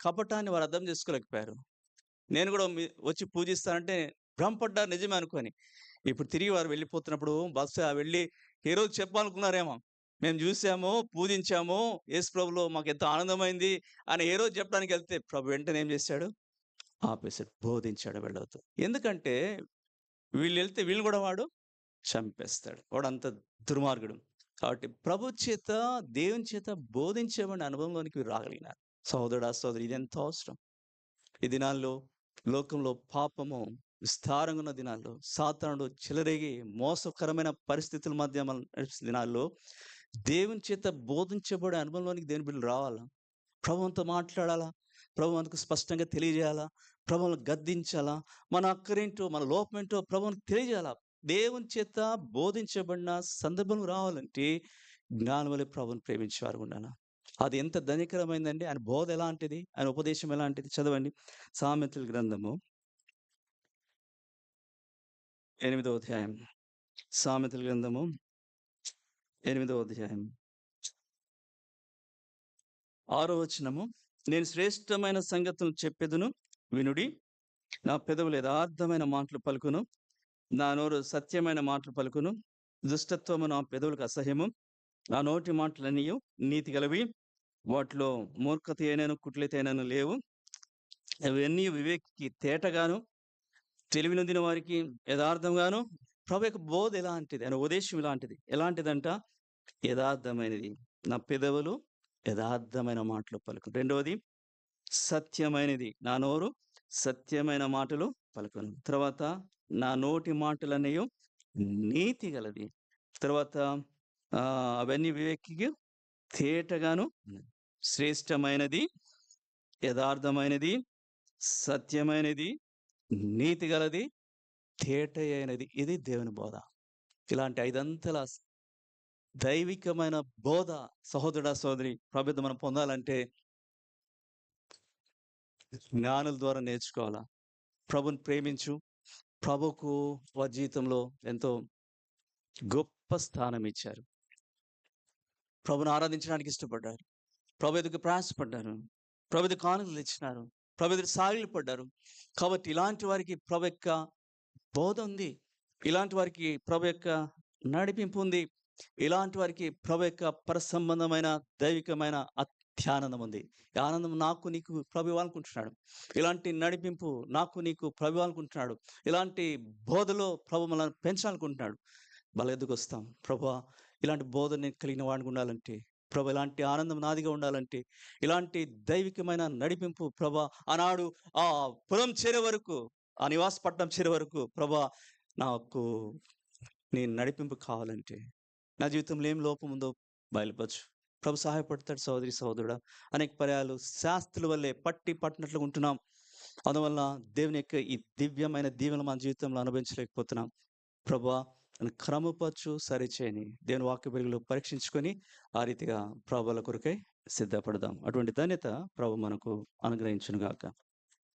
కపటాన్ని వారు అర్థం చేసుకోలేకపోయారు. నేను కూడా వచ్చి పూజిస్తానంటే భ్రమపడ్డారు నిజమే అనుకొని. ఇప్పుడు తిరిగి వారు వెళ్ళిపోతున్నప్పుడు బస్సు వెళ్ళి హేరోదు చెప్పాలనుకున్నారేమో, మేము చూసాము, పూజించాము, యేసు ప్రభులో మాకు ఎంత ఆనందమైంది అని హేరోదు చెప్పడానికి వెళ్తే ప్రభు వెంటనే ఏం చేశాడు? ఆపేశాడు, బోధించాడు వెళ్ళవద్దు. ఎందుకంటే వీళ్ళు వెళ్తే వీళ్ళు కూడా వాడు చంపేస్తాడు, వాడు అంత దుర్మార్గుడు. కాబట్టి ప్రభు చేత దేవుని చేత బోధించేవాడిని అనుభవంలోనికి రాగలిగినారు. సహోదరుడా సహోదరి, ఇది ఎంతో అవసరం. ఈ దినాల్లో లోకంలో పాపము విస్తారంగా ఉన్న దినాల్లో, సాతానుడు చెలరేగి మోసకరమైన పరిస్థితుల మధ్య మనం నడిచిన దినాల్లో దేవుని చేత బోధించబడే అనుభవంలోనికి దేవుని బిడ్డలు రావాలా, ప్రభువుతో మాట్లాడాలా, ప్రభు మనకు స్పష్టంగా తెలియజేయాలా, ప్రభువును గద్దించాలా, మన అక్కరేంటో మన లోపమేంటో ప్రభువునికి తెలియజేయాలా. దేవుని చేత బోధించబడిన సందర్భం రావాలంటే జ్ఞానం వల్ల ప్రభువుని ప్రేమించేవారు ఉండాలా. అది ఎంత ధనికరమైందండి. ఆయన బోధ ఎలాంటిది, ఆయన ఉపదేశం ఎలాంటిది. చదవండి, సామెతల గ్రంథము 8వ అధ్యాయం. సామెతల గ్రంథము 8వ అధ్యాయం 6వ వచనము. నేను శ్రేష్టమైన సంగతులు చెప్పెదను వినుడి, నా పెదవులు యథార్థమైన మాటలు పలుకును, నా నోరు సత్యమైన మాటలు పలుకును. దుష్టత్వము నా పెదవులకు అసహ్యము, నా నోటి మాటలన్నీ నీతి గలవి, వాటిలో మూర్ఖత అయినను కుట్లయితే అయినను లేవు. అవన్నీ వివేకికి తేటగాను, తెలివి నొందిన వారికి యథార్థంగాను. ప్రభు యొక్క బోధ ఎలాంటిది, ఆయన ఉపదేశం ఇలాంటిది. ఎలాంటిదంట? యథార్థమైనది. నా పెదవులు యథార్థమైన మాటలు పలుకును. రెండవది సత్యమైనది, నా నోరు సత్యమైన మాటలు పలుకును. తర్వాత నా నోటి మాటలన్నీ నీతి గలది. తర్వాత అవన్నీ వివేకికి తేటగాను, శ్రేష్టమైనది, యథార్థమైనది, సత్యమైనది, నీతి గలది, తేట అయినది. ఇది దేవుని బోధ. ఇలాంటి 5 అంతల దైవికమైన బోధ సహోదరుడా సహోదరి ప్రభుత్వ మనం పొందాలంటే జ్ఞానుల ద్వారా నేర్చుకోవాలా. ప్రభుని ప్రేమించు. ప్రభుకు వారి జీవితంలో ఎంతో గొప్ప స్థానం ఇచ్చారు. ప్రభుని ఆరాధించడానికి ఇష్టపడ్డారు, ప్రభు ఎదుగు ప్రయాసపడ్డారు, ప్రభు ఎదుగు కానుకలు ఇచ్చినారు, ప్రభు ఎదుగు సాగిలు పడ్డారు. కాబట్టి ఇలాంటి వారికి ప్రభు యొక్క బోధ ఉంది, ఇలాంటి వారికి ప్రభు యొక్క నడిపింపు ఉంది, ఇలాంటి వారికి ప్రభు యొక్క పరసంబంధమైన దైవికమైన అత్యానందం ఉంది. ఈ ఆనందం నాకు నీకు ప్రభు ఇవ్వాలనుకుంటున్నాడు. ఇలాంటి నడిపింపు నాకు నీకు ప్రభు ఇవ్వాలనుకుంటున్నాడు. ఇలాంటి బోధలో ప్రభు మనల్ని పెంచాలనుకుంటున్నాడు. వాళ్ళ ఎదుగు వస్తాం, ప్రభు ఇలాంటి బోధని కలిగిన వాడికి ఉండాలంటే, ప్రభు ఇలాంటి ఆనందం నాదిగా ఉండాలంటే, ఇలాంటి దైవికమైన నడిపింపు ప్రభా ఆనాడు ఆ పురం చేరే వరకు, ఆ నివాసపట్నం చేరే వరకు ప్రభా నాకు నీ నడిపింపు కావాలంటే, నా జీవితంలో ఏం లోపం ఉందో బయలుపరచు. ప్రభు సహాయపడతాడు. సహోదరి సహోదరుడా, అనేక పర్యాలు శాస్త్రుల వల్లే పట్టినట్లుగా ఉంటున్నాం. అందువల్ల దేవుని యొక్క ఈ దివ్యమైన దీవెన మన జీవితంలో అనుభవించలేకపోతున్నాం. ప్రభా క్రమపరచు, సరిచేయని దేవుని వాక్య వెలుగులో పరీక్షించుకొని ఆ రీతిగా ప్రభువుల కొరకై సిద్ధపడదాం. అటువంటి ధన్యత ప్రభు మనకు అనుగ్రహించును గాక.